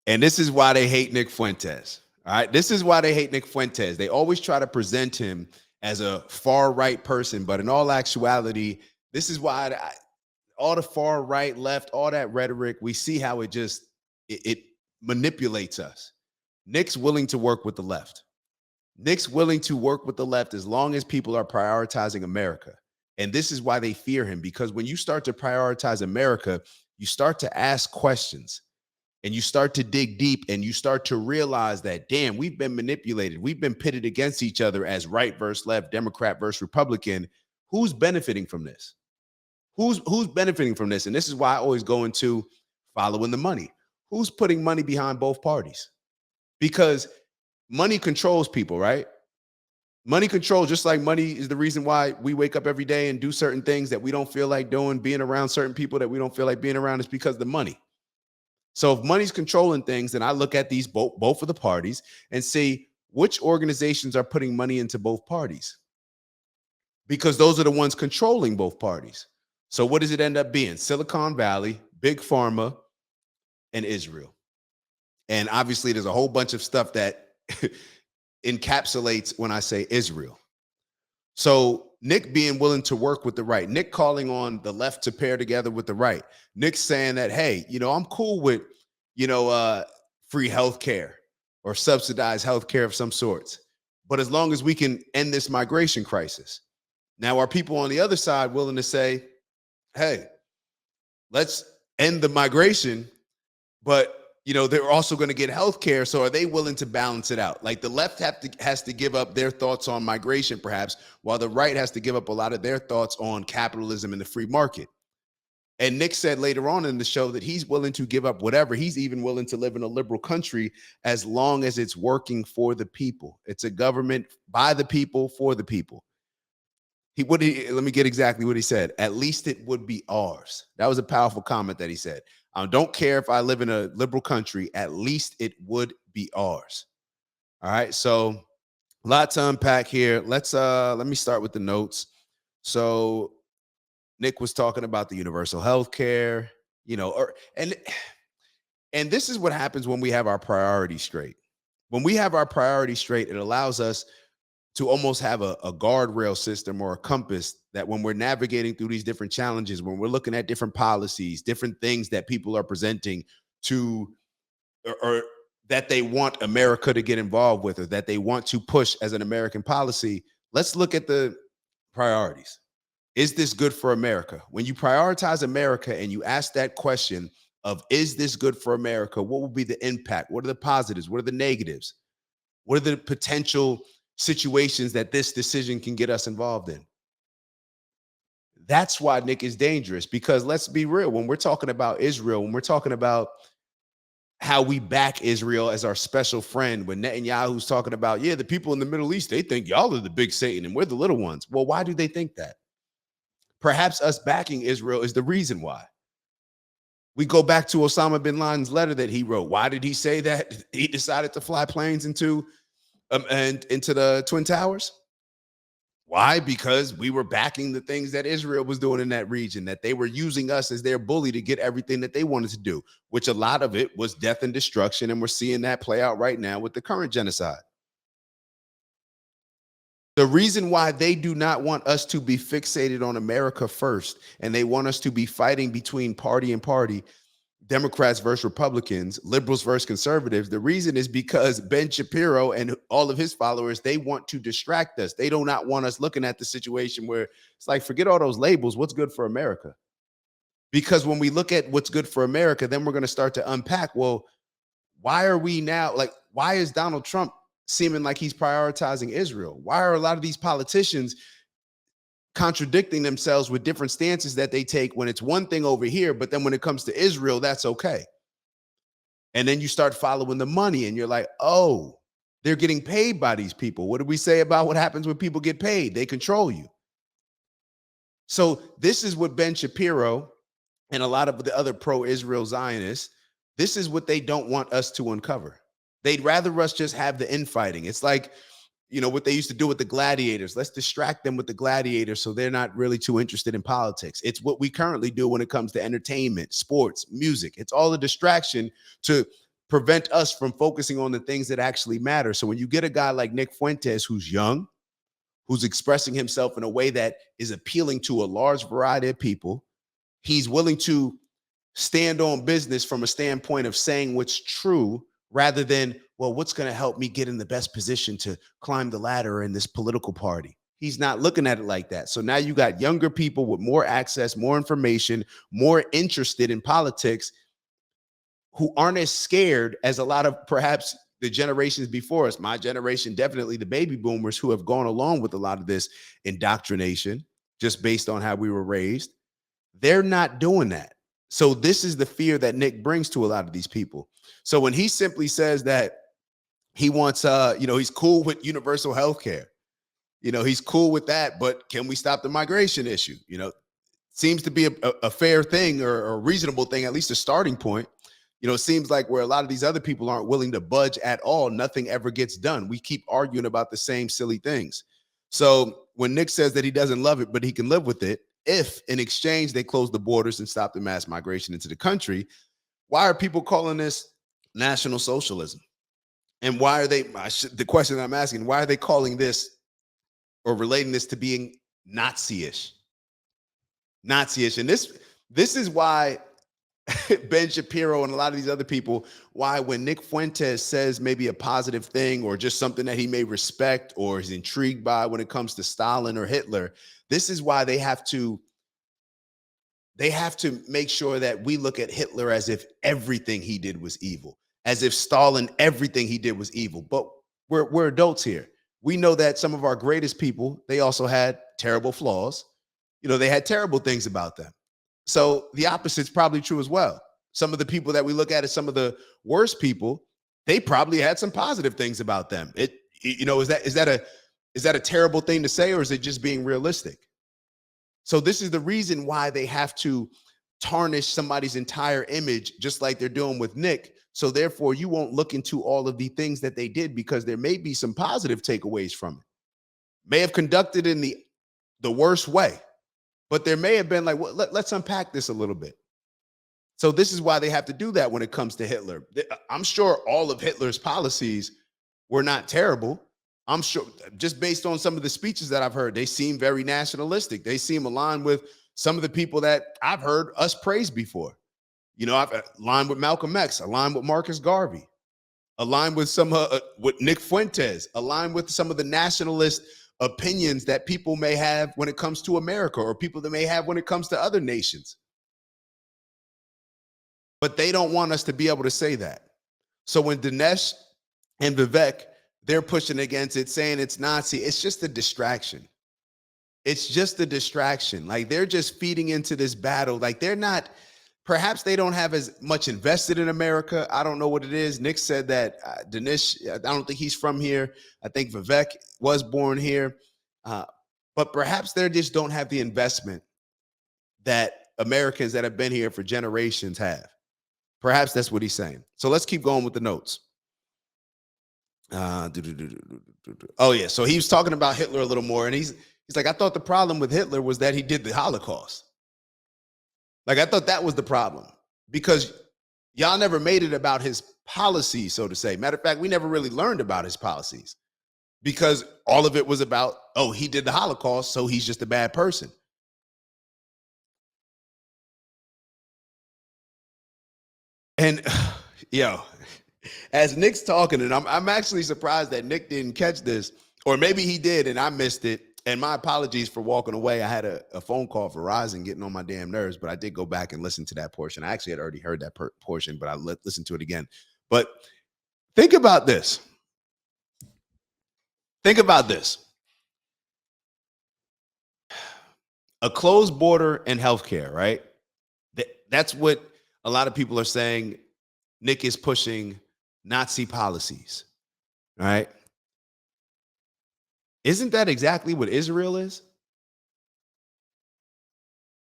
And this is why they hate Nick Fuentes. All right, this is why they hate Nick Fuentes. They always try to present him as a far right person, but in all actuality, this is why all the far right, left, all that rhetoric, we see how it manipulates us. Nick's willing to work with the left. Nick's willing to work with the left as long as people are prioritizing America. And this is why they fear him, because when you start to prioritize America, you start to ask questions. And you start to dig deep and you start to realize that, damn, we've been manipulated. We've been pitted against each other as right versus left, Democrat versus Republican. Who's benefiting from this? Who's benefiting from this? And this is why I always go into following the money. Who's putting money behind both parties? because money controls people, right? Money control, just like money is the reason why we wake up every day and do certain things that we don't feel like doing, being around certain people that we don't feel like being around is because of the money. So if money's controlling things, then I look at these both of the parties and see which organizations are putting money into both parties, because those are the ones controlling both parties. So what does it end up being? Silicon Valley, Big Pharma, and Israel. And obviously there's a whole bunch of stuff that encapsulates when I say Israel. So Nick being willing to work with the right, Nick calling on the left to pair together with the right, Nick saying that, hey, I'm cool with, free healthcare or subsidized healthcare of some sorts, but as long as we can end this migration crisis. Now, are people on the other side willing to say, hey, let's end the migration, but they're also going to get health care. So are they willing to balance it out? Like the left has to give up their thoughts on migration, perhaps, while the right has to give up a lot of their thoughts on capitalism and the free market. And Nick said later on in the show that he's willing to give up whatever. He's even willing to live in a liberal country as long as it's working for the people. It's a government by the people, for the people. Let me get exactly what he said. At least it would be ours. That was a powerful comment that he said. I don't care if I live in a liberal country, at least it would be ours. All right. So a lot to unpack here. Let me start with the notes. So Nick was talking about the universal health care, and this is what happens when we have our priorities straight. When we have our priorities straight, it allows us to almost have a guardrail system or a compass that when we're navigating through these different challenges, when we're looking at different policies, different things that people are presenting to, or that they want America to get involved with, or that they want to push as an American policy, let's look at the priorities. Is this good for America? When you prioritize America and you ask that question of, is this good for America? What will be the impact? What are the positives? What are the negatives? What are the potential situations that this decision can get us involved in? That's why Nick is dangerous, because let's be real. When we're talking about Israel, when we're talking about how we back Israel as our special friend, when Netanyahu's talking about, the people in the Middle East, they think y'all are the big Satan and we're the little ones. Well, why do they think that? Perhaps us backing Israel is the reason why. We go back to Osama bin Laden's letter that he wrote. Why did he say that he decided to fly planes into the Twin Towers? Why? Because we were backing the things that Israel was doing in that region, that they were using us as their bully to get everything that they wanted to do, which a lot of it was death and destruction. And we're seeing that play out right now with the current genocide. The reason why they do not want us to be fixated on America first, and they want us to be fighting between party and party, Democrats versus Republicans, liberals versus conservatives, the reason is because Ben Shapiro and all of his followers, they want to distract us. They do not want us looking at the situation where it's like, forget all those labels. What's good for America? Because when we look at what's good for America, then we're going to start to unpack, well, why are we now, why is Donald Trump seeming like he's prioritizing Israel? Why are a lot of these politicians contradicting themselves with different stances that they take when it's one thing over here, but then when it comes to Israel, that's okay? And then you start following the money and you're like, oh, they're getting paid by these people. What do we say about what happens when people get paid? They control you. So this is what Ben Shapiro and a lot of the other pro-Israel Zionists, this is what they don't want us to uncover. They'd rather us just have the infighting. It's like, what they used to do with the gladiators. Let's distract them with the gladiators so they're not really too interested in politics. It's what we currently do when it comes to entertainment, sports, music. It's all a distraction to prevent us from focusing on the things that actually matter. So when you get a guy like Nick Fuentes, who's young, who's expressing himself in a way that is appealing to a large variety of people, he's willing to stand on business from a standpoint of saying what's true rather than, well, what's going to help me get in the best position to climb the ladder in this political party? He's not looking at it like that. So now you got younger people with more access, more information, more interested in politics, who aren't as scared as a lot of perhaps the generations before us. My generation, definitely the baby boomers, who have gone along with a lot of this indoctrination just based on how we were raised. They're not doing that. So this is the fear that Nick brings to a lot of these people. So when he simply says that He wants, he's cool with universal health care. He's cool with that, but can we stop the migration issue? Seems to be a fair thing or a reasonable thing, at least a starting point. It seems like where a lot of these other people aren't willing to budge at all, nothing ever gets done. We keep arguing about the same silly things. So when Nick says that he doesn't love it, but he can live with it, if in exchange they close the borders and stop the mass migration into the country, why are people calling this National Socialism? And why are they, the question I'm asking, why are they calling this or relating this to being Nazi-ish? Nazi-ish. And this is why Ben Shapiro and a lot of these other people, why when Nick Fuentes says maybe a positive thing or just something that he may respect or is intrigued by when it comes to Stalin or Hitler, this is why they have to make sure that we look at Hitler as if everything he did was evil, as if Stalin, everything he did was evil. But we're adults here. We know that some of our greatest people, they also had terrible flaws. They had terrible things about them. So the opposite's probably true as well. Some of the people that we look at as some of the worst people, they probably had some positive things about them. Is that a terrible thing to say, or is it just being realistic? So this is the reason why they have to tarnish somebody's entire image, just like they're doing with Nick. So therefore, you won't look into all of the things that they did, because there may be some positive takeaways from it. May have conducted in the worst way, but there may have been like, well, let's unpack this a little bit. So this is why they have to do that when it comes to Hitler. I'm sure all of Hitler's policies were not terrible. I'm sure, just based on some of the speeches that I've heard, they seem very nationalistic. They seem aligned with some of the people that I've heard us praise before. I've aligned with Malcolm X, aligned with Marcus Garvey, aligned with with Nick Fuentes, aligned with some of the nationalist opinions that people may have when it comes to America, or people that may have when it comes to other nations. But they don't want us to be able to say that. So when Dinesh and Vivek, they're pushing against it, saying it's Nazi, it's just a distraction. It's just a distraction. Like, they're just feeding into this battle. Like, perhaps they don't have as much invested in America. I don't know what it is. Nick said that Dinesh, I don't think he's from here. I think Vivek was born here. But perhaps they just don't have the investment that Americans that have been here for generations have. Perhaps that's what he's saying. So let's keep going with the notes. Oh yeah, so he was talking about Hitler a little more, and he's like, I thought the problem with Hitler was that he did the Holocaust. Like, I thought that was the problem, because y'all never made it about his policies, so to say. Matter of fact, we never really learned about his policies, because all of it was about, oh, he did the Holocaust, so he's just a bad person. And as Nick's talking, and I'm actually surprised that Nick didn't catch this, or maybe he did and I missed it. And my apologies for walking away. I had a phone call for Verizon getting on my damn nerves, but I did go back and listen to that portion. I actually had already heard that portion, but I listened to it again. But think about this. Think about this. A closed border and healthcare, right? That's what a lot of people are saying. Nick is pushing Nazi policies, right? Isn't that exactly what Israel is?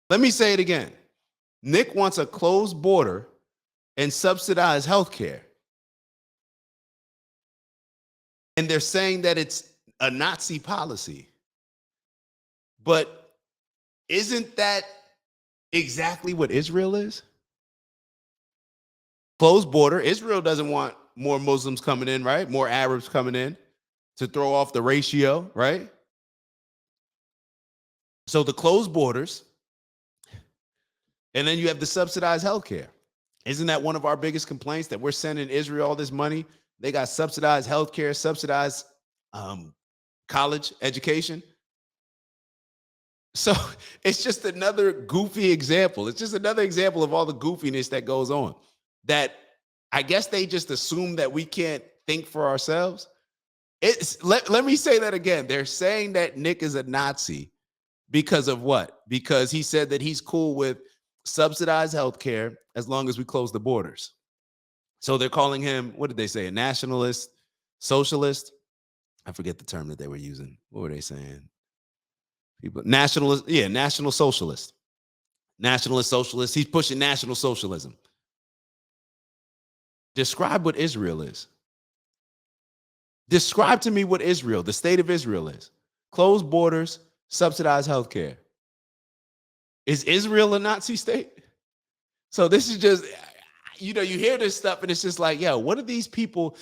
Let me say it again. Nick wants a closed border and subsidized healthcare. And they're saying that it's a Nazi policy. But isn't that exactly what Israel is? Closed border. Israel doesn't want more Muslims coming in, right? More Arabs coming in to throw off the ratio, right? So the closed borders, and then you have the subsidized healthcare. Isn't that one of our biggest complaints, that we're sending Israel all this money? They got subsidized healthcare, subsidized college education. So it's just another goofy example. It's just another example of all the goofiness that goes on, that I guess they just assume that we can't think for ourselves. Let me say that again. They're saying that Nick is a Nazi because of what? Because he said that he's cool with subsidized healthcare as long as we close the borders. So they're calling him, what did they say, a nationalist, Socialist. I forget the term that they were using. What were they saying? People, nationalist. Yeah, national socialist. Nationalist socialist. He's pushing national socialism. Describe what Israel is. Describe to me what Israel, the state of Israel is. Closed borders, subsidized healthcare. Is Israel a Nazi state? So this is just, you hear this stuff and it's just like, yo, what are these people,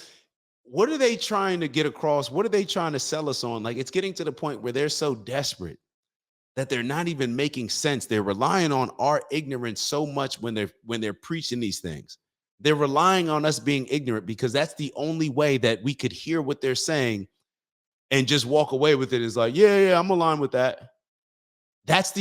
what are they trying to get across? What are they trying to sell us on? Like, it's getting to the point where they're so desperate that they're not even making sense. They're relying on our ignorance so much when they're preaching these things. They're relying on us being ignorant because that's the only way that we could hear what they're saying and just walk away with it. Is like, yeah, I'm aligned with that. That's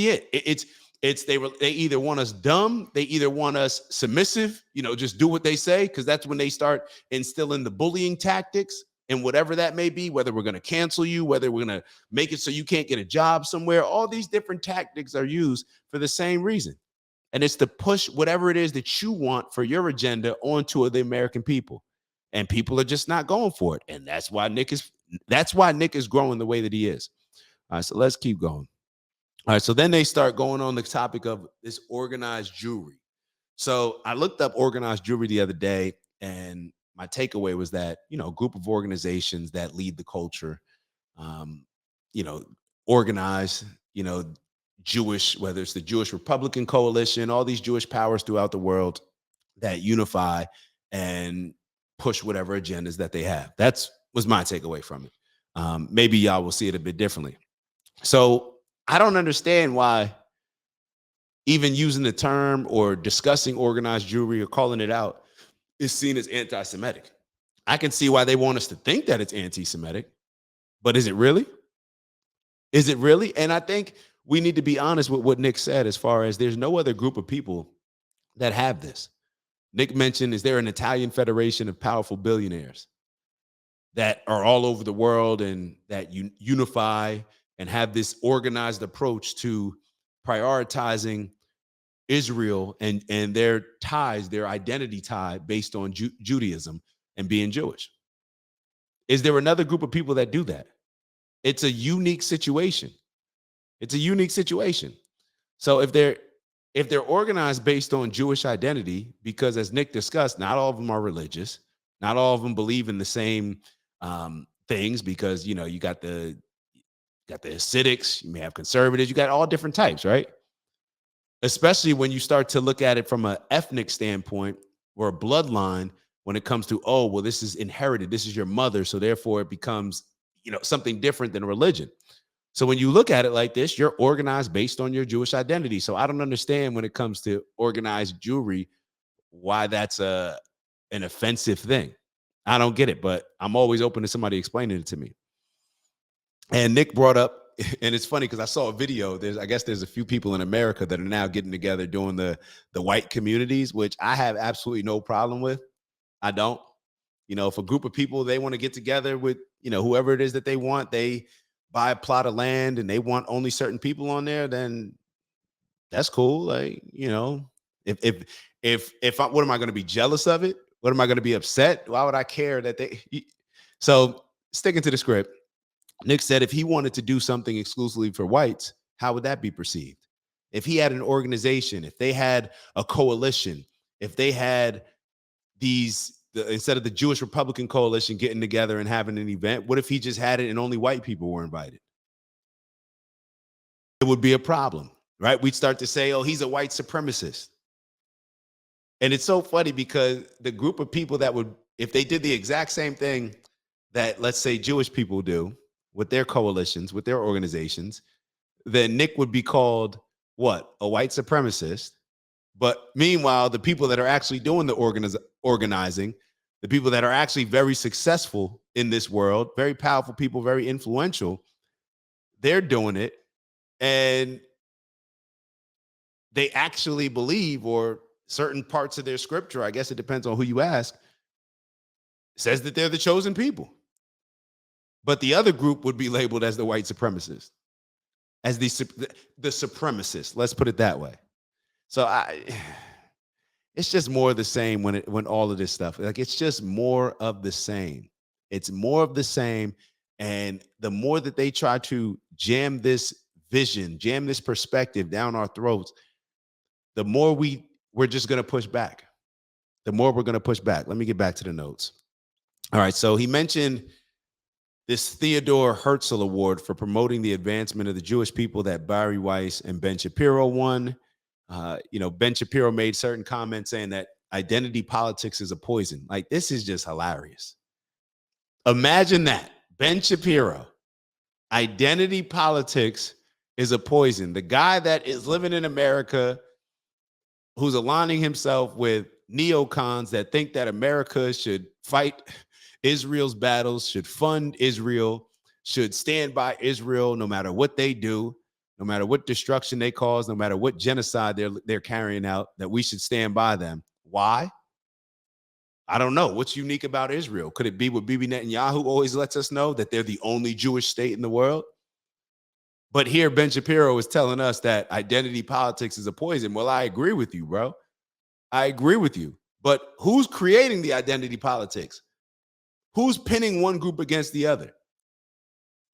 it's they either want us dumb, they either want us submissive, just do what they say, because that's when they start instilling the bullying tactics and whatever that may be, whether we're going to cancel you, whether we're going to make it so you can't get a job somewhere. All these different tactics are used for the same reason. And it's to push whatever it is that you want for your agenda onto the American people. And people are just not going for it. And that's why Nick is growing the way that he is. All right, so let's keep going. All right, so then they start going on the topic of this organized Jewry. So I looked up organized Jewry the other day, and my takeaway was that, a group of organizations that lead the culture, organized, Jewish, whether it's the Jewish Republican Coalition, all these Jewish powers throughout the world that unify and push whatever agendas that they have. That's was my takeaway from it. Maybe y'all will see it a bit differently. So I don't understand why even using the term or discussing organized Jewry or calling it out is seen as anti-Semitic. I can see why they want us to think that it's anti-Semitic, but is it really? Is it really? And I think we need to be honest with what Nick said, as far as there's no other group of people that have this. Nick mentioned, is there an Italian federation of powerful billionaires that are all over the world and that unify and have this organized approach to prioritizing Israel and their ties, their identity tie based on Judaism and being Jewish? Is there another group of people that do that? It's a unique situation. It's a unique situation. So if they're organized based on Jewish identity, because as Nick discussed, not all of them are religious, not all of them believe in the same things, because you got the Hasidics, you may have conservatives, you got all different types, right? Especially when you start to look at it from an ethnic standpoint or a bloodline, when it comes to, oh, well, this is inherited, this is your mother, so therefore it becomes something different than religion. So when you look at it like this, you're organized based on your Jewish identity. So I don't understand when it comes to organized Jewry why that's an offensive thing. I don't get it, but I'm always open to somebody explaining it to me. And Nick brought up, and it's funny because I saw a video. I guess there's a few people in America that are now getting together doing the white communities, which I have absolutely no problem with. I don't. If a group of people, they want to get together with, whoever it is that they want, they buy a plot of land and they want only certain people on there, then that's cool. Like, if what am I going to be jealous of it? What am I going to be upset? Why would I care that they? So sticking to the script, Nick said if he wanted to do something exclusively for whites, how would that be perceived? If he had an organization, if they had a coalition, if they had instead of the Jewish Republican Coalition getting together and having an event, what if he just had it and only white people were invited? It would be a problem, right? We'd start to say, oh, he's a white supremacist. And it's so funny because the group of people that would, if they did the exact same thing that, let's say, Jewish people do with their coalitions, with their organizations, then Nick would be called what? A white supremacist. But meanwhile, the people that are actually doing the organizing, the people that are actually very successful in this world, very powerful people, very influential, they're doing it. And they actually believe, or certain parts of their scripture, I guess it depends on who you ask, says that they're the chosen people. But the other group would be labeled as the white supremacists, as the supremacists. Let's put it that way. So it's just more of the same when all of this stuff, like, it's just more of the same. It's more of the same. And the more that they try to jam this vision, jam this perspective down our throats, the more we're just going to push back. The more we're going to push back. Let me get back to the notes. All right. So he mentioned this Theodore Herzl Award for promoting the advancement of the Jewish people that Barry Weiss and Ben Shapiro won. Ben Shapiro made certain comments saying that identity politics is a poison. Like, this is just hilarious. Imagine that. Ben Shapiro, identity politics is a poison. The guy that is living in America, who's aligning himself with neocons that think that America should fight Israel's battles, should fund Israel, should stand by Israel no matter what they do, no matter what destruction they cause, no matter what genocide they're carrying out, that we should stand by them. Why? I don't know. What's unique about Israel? Could it be what Bibi Netanyahu always lets us know, that they're the only Jewish state in the world? But here, Ben Shapiro is telling us that identity politics is a poison. Well, I agree with you, bro. I agree with you. But who's creating the identity politics? Who's pinning one group against the other?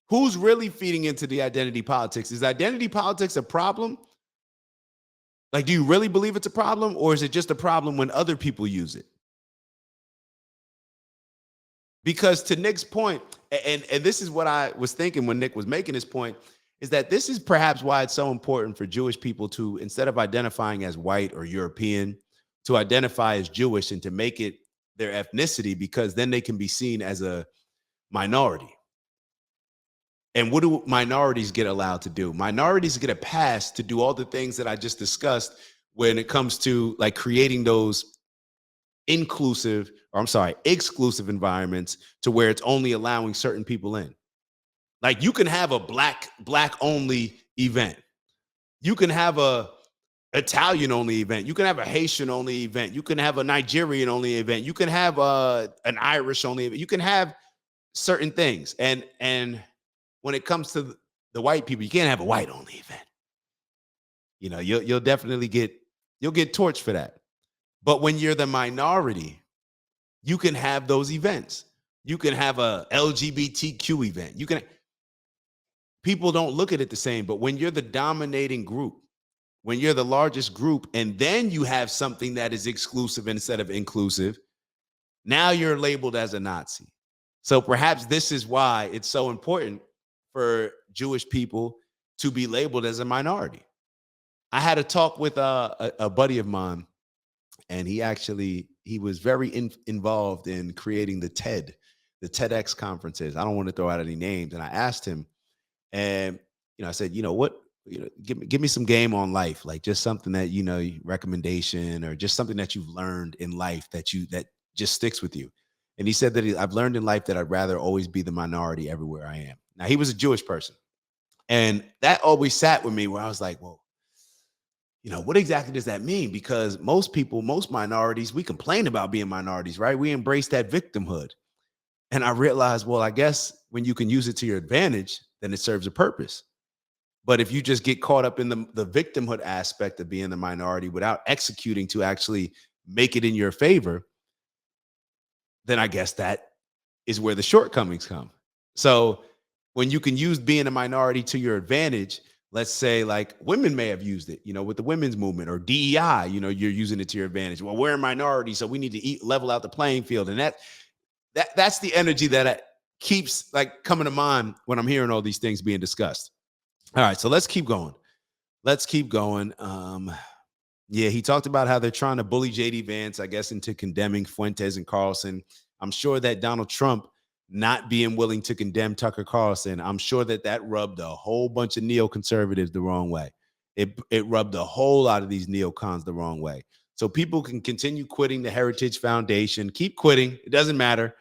Who's really feeding into the identity politics? Is identity politics a problem? Like, do you really believe it's a problem? Or is it just a problem when other people use it? Because to Nick's point, and this is what I was thinking when Nick was making his point, is that this is perhaps why it's so important for Jewish people to, instead of identifying as white or European, to identify as Jewish and to make it their ethnicity, because then they can be seen as a minority. And what do minorities get allowed to do? Minorities get a pass to do all the things that I just discussed when it comes to like creating those exclusive environments to where it's only allowing certain people in. Like, you can have a black only event. You can have a Italian only event. You can have a Haitian only event. You can have a Nigerian only event. You can have an Irish only event. You can have certain things. And when it comes to the white people, you can't have a white only event. You know, you'll definitely get torched for that. But when you're the minority, you can have those events. You can have a LGBTQ event. People don't look at it the same, but when you're the dominating group, when you're the largest group, and then you have something that is exclusive instead of inclusive, now you're labeled as a Nazi. So perhaps this is why it's so important for Jewish people to be labeled as a minority. I had a talk with a buddy of mine, and he was very involved in creating the TEDx conferences. I don't want to throw out any names. And I asked him, and I said, give me some game on life, like just something that recommendation, or just something that you've learned in life that just sticks with you. And he said that I've learned in life that I'd rather always be the minority everywhere I am. Now, he was a Jewish person, and that always sat with me, where I was like, well, what exactly does that mean? Because most minorities, we complain about being minorities, right? We embrace that victimhood. And I realized, well, I guess when you can use it to your advantage, then it serves a purpose. But if you just get caught up in the victimhood aspect of being the minority without executing to actually make it in your favor, then I guess that is where the shortcomings come. So when you can use being a minority to your advantage, let's say like women may have used it, with the women's movement, or DEI, you're using it to your advantage. Well, we're a minority, so we need to level out the playing field. And that's the energy that keeps like coming to mind when I'm hearing all these things being discussed. All right, so let's keep going. Yeah, he talked about how they're trying to bully JD Vance, I guess, into condemning Fuentes and Carlson. I'm sure that Donald Trump not being willing to condemn Tucker Carlson, I'm sure that rubbed a whole bunch of neoconservatives the wrong way. It rubbed a whole lot of these neocons the wrong way. So people can continue quitting the Heritage Foundation. Keep quitting. It doesn't matter.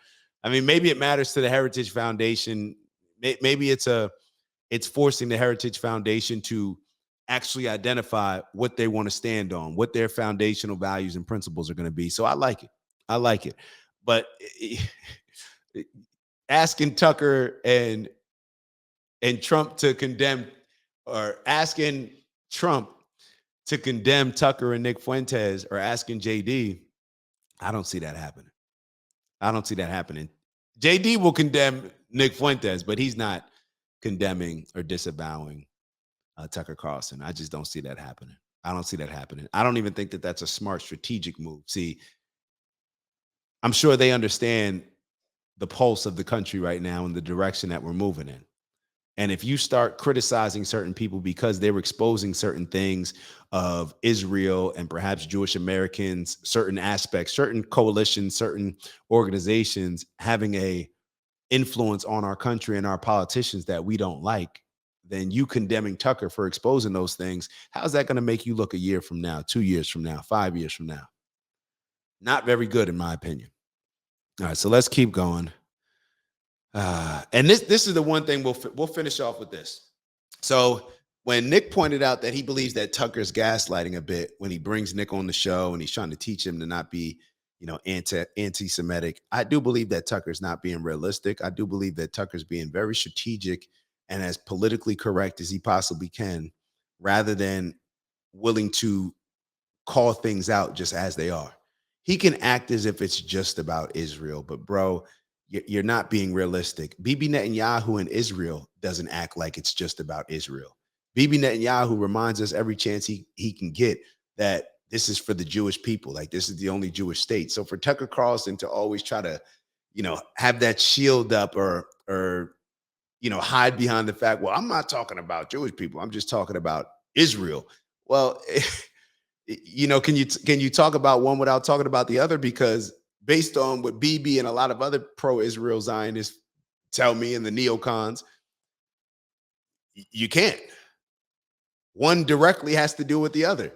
I mean, maybe it matters to the Heritage Foundation. Maybe it's forcing the Heritage Foundation to actually identify what they want to stand on, what their foundational values and principles are going to be. So I like it. But asking Tucker and Trump to condemn, or asking Trump to condemn Tucker and Nick Fuentes, or asking JD, I don't see that happening. JD will condemn Nick Fuentes, but he's not condemning or disavowing Tucker Carlson. I just don't see that happening. I don't see that happening. I don't even think that that's a smart strategic move. See, I'm sure they understand the pulse of the country right now and the direction that we're moving in. And if you start criticizing certain people because they're exposing certain things of Israel and perhaps Jewish Americans, certain aspects, certain coalitions, certain organizations having a influence on our country and our politicians that we don't like, then you condemning Tucker for exposing those things, how's that going to make you look a year from now, 2 years from now, 5 years from now? Not very good, in my opinion. All right, so let's keep going. And this is the one thing we'll finish off with this. So when Nick pointed out that he believes that Tucker's gaslighting a bit when he brings Nick on the show and he's trying to teach him to not be, anti-Semitic, I do believe that Tucker's not being realistic. I do believe that Tucker's being very strategic and as politically correct as he possibly can, rather than willing to call things out just as they are. He can act as if it's just about Israel, but bro, you're not being realistic. Bibi Netanyahu in Israel doesn't act like it's just about Israel. Bibi Netanyahu reminds us every chance he can get that this is for the Jewish people. Like, this is the only Jewish state. So for Tucker Carlson to always try to, have that shield up or hide behind the fact, well, I'm not talking about Jewish people, I'm just talking about Israel. Well, can you talk about one without talking about the other? Because based on what BB and a lot of other pro-Israel Zionists tell me and the neocons, you can't. One directly has to do with the other.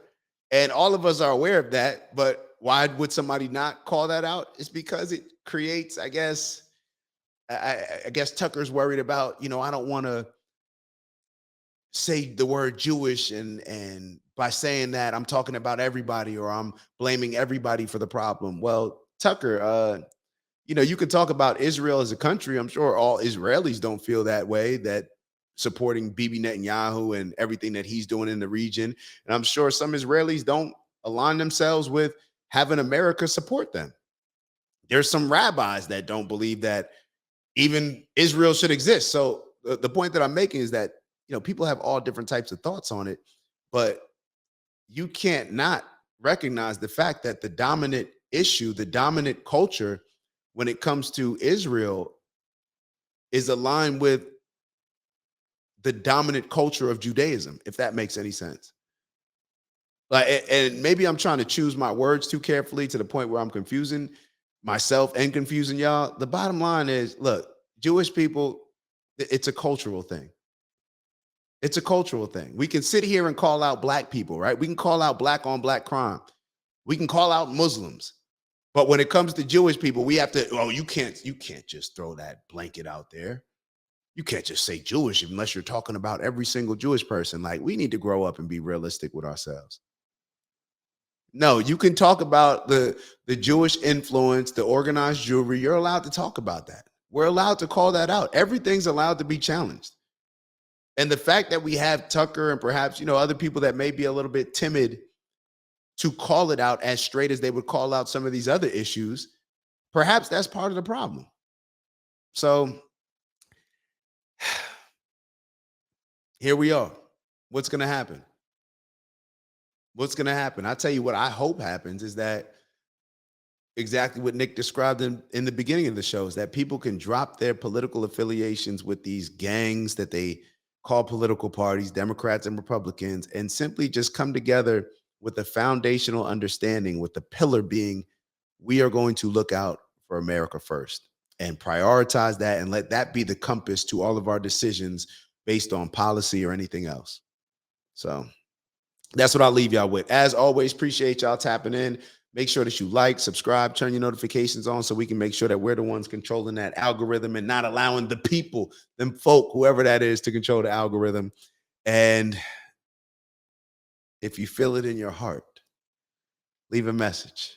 And all of us are aware of that. But why would somebody not call that out? It's because it creates, I guess Tucker's worried about, I don't want to say the word Jewish and by saying that I'm talking about everybody or I'm blaming everybody for the problem. Well, Tucker, you could talk about Israel as a country. I'm sure all Israelis don't feel that way, that supporting Bibi Netanyahu and everything that he's doing in the region. And I'm sure some Israelis don't align themselves with having America support them. There's some rabbis that don't believe that even Israel should exist. So the point that I'm making is that, people have all different types of thoughts on it, but you can't not recognize the fact that the dominant issue, the dominant culture when it comes to Israel is aligned with the dominant culture of Judaism, if that makes any sense. Like, and maybe I'm trying to choose my words too carefully to the point where I'm confusing myself and confusing y'all. The bottom line is, look, Jewish people, it's a cultural thing. It's a cultural thing. We can sit here and call out black people, right? We can call out black on black crime. We can call out Muslims. But when it comes to Jewish people, we have to, you can't just throw that blanket out there. You can't just say Jewish unless you're talking about every single Jewish person. Like, we need to grow up and be realistic with ourselves. No, you can talk about the Jewish influence, the organized Jewry. You're allowed to talk about that. We're allowed to call that out. Everything's allowed to be challenged. And the fact that we have Tucker and perhaps, other people that may be a little bit timid to call it out as straight as they would call out some of these other issues, perhaps that's part of the problem. So here we are. What's going to happen? What's going to happen? I'll tell you what I hope happens is that exactly what Nick described in the beginning of the show, is that people can drop their political affiliations with these gangs that they call political parties, Democrats and Republicans, and simply just come together with a foundational understanding, with the pillar being, we are going to look out for America first and prioritize that and let that be the compass to all of our decisions based on policy or anything else. So that's what I'll leave y'all with. As always, appreciate y'all tapping in. Make sure that you like, subscribe, turn your notifications on so we can make sure that we're the ones controlling that algorithm and not allowing the people, them folk, whoever that is, to control the algorithm. And if you feel it in your heart, leave a message.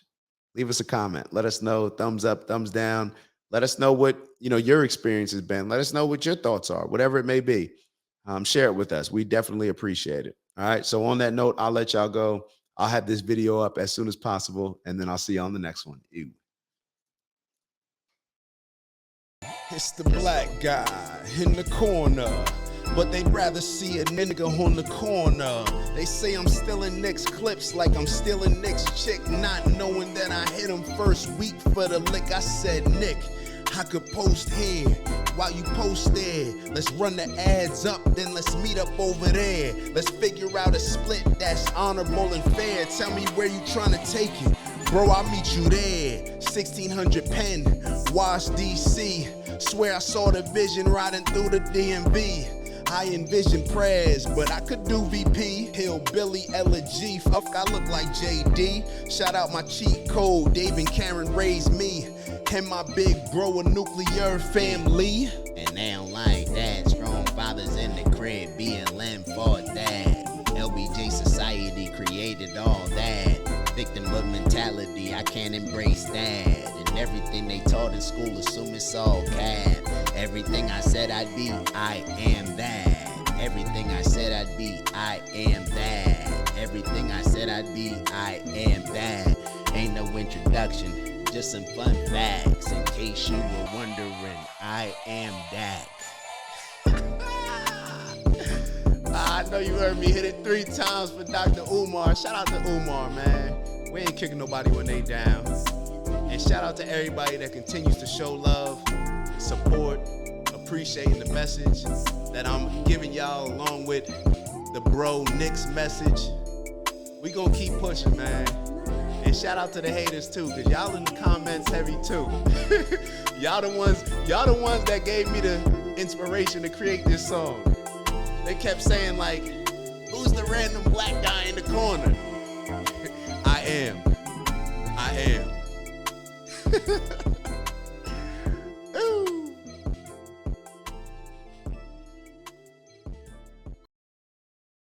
Leave us a comment. Let us know, thumbs up, thumbs down. Let us know what your experience has been. Let us know what your thoughts are, whatever it may be. Share it with us. We definitely appreciate it. All right. So on that note, I'll let y'all go. I'll have this video up as soon as possible, and then I'll see you on the next one. Ew. It's the black guy in the corner, but they'd rather see a nigga on the corner. They say I'm stealing Nick's clips like I'm stealing Nick's chick, not knowing that I hit him first week for the lick. I said, Nick, I could post here while you post there. Let's run the ads up, then let's meet up over there. Let's figure out a split that's honorable and fair. Tell me where you trying to take it. Bro, I'll meet you there. 1600 Penn, Wash, DC. Swear I saw the vision riding through the DMV. I envision prayers, but I could do VP. Hillbilly, Elegy, fuck, I look like JD. Shout out my cheat code, Dave and Karen raised me. And my big bro, a nuclear family. And they don't like that. Strong fathers in the crib, BLM for that. LBJ society created all that. Victimhood mentality, I can't embrace that. And everything they taught in school, assume it's all cap. Everything I said I'd be, I am that. Everything I said I'd be, I am that. Everything I said I'd be, I am that. Ain't no introduction, just some fun facts. In case you were wondering, I am that. I know you heard me hit it 3 times for Dr. Umar. Shout out to Umar, man. We ain't kicking nobody when they down. And shout out to everybody that continues to show love, support, appreciating the message that I'm giving y'all along with the bro Nick's message. We gonna keep pushing, man. And shout out to the haters too, cause y'all in the comments heavy too. y'all the ones that gave me the inspiration to create this song. They kept saying like, who's the random black guy in the corner? I am.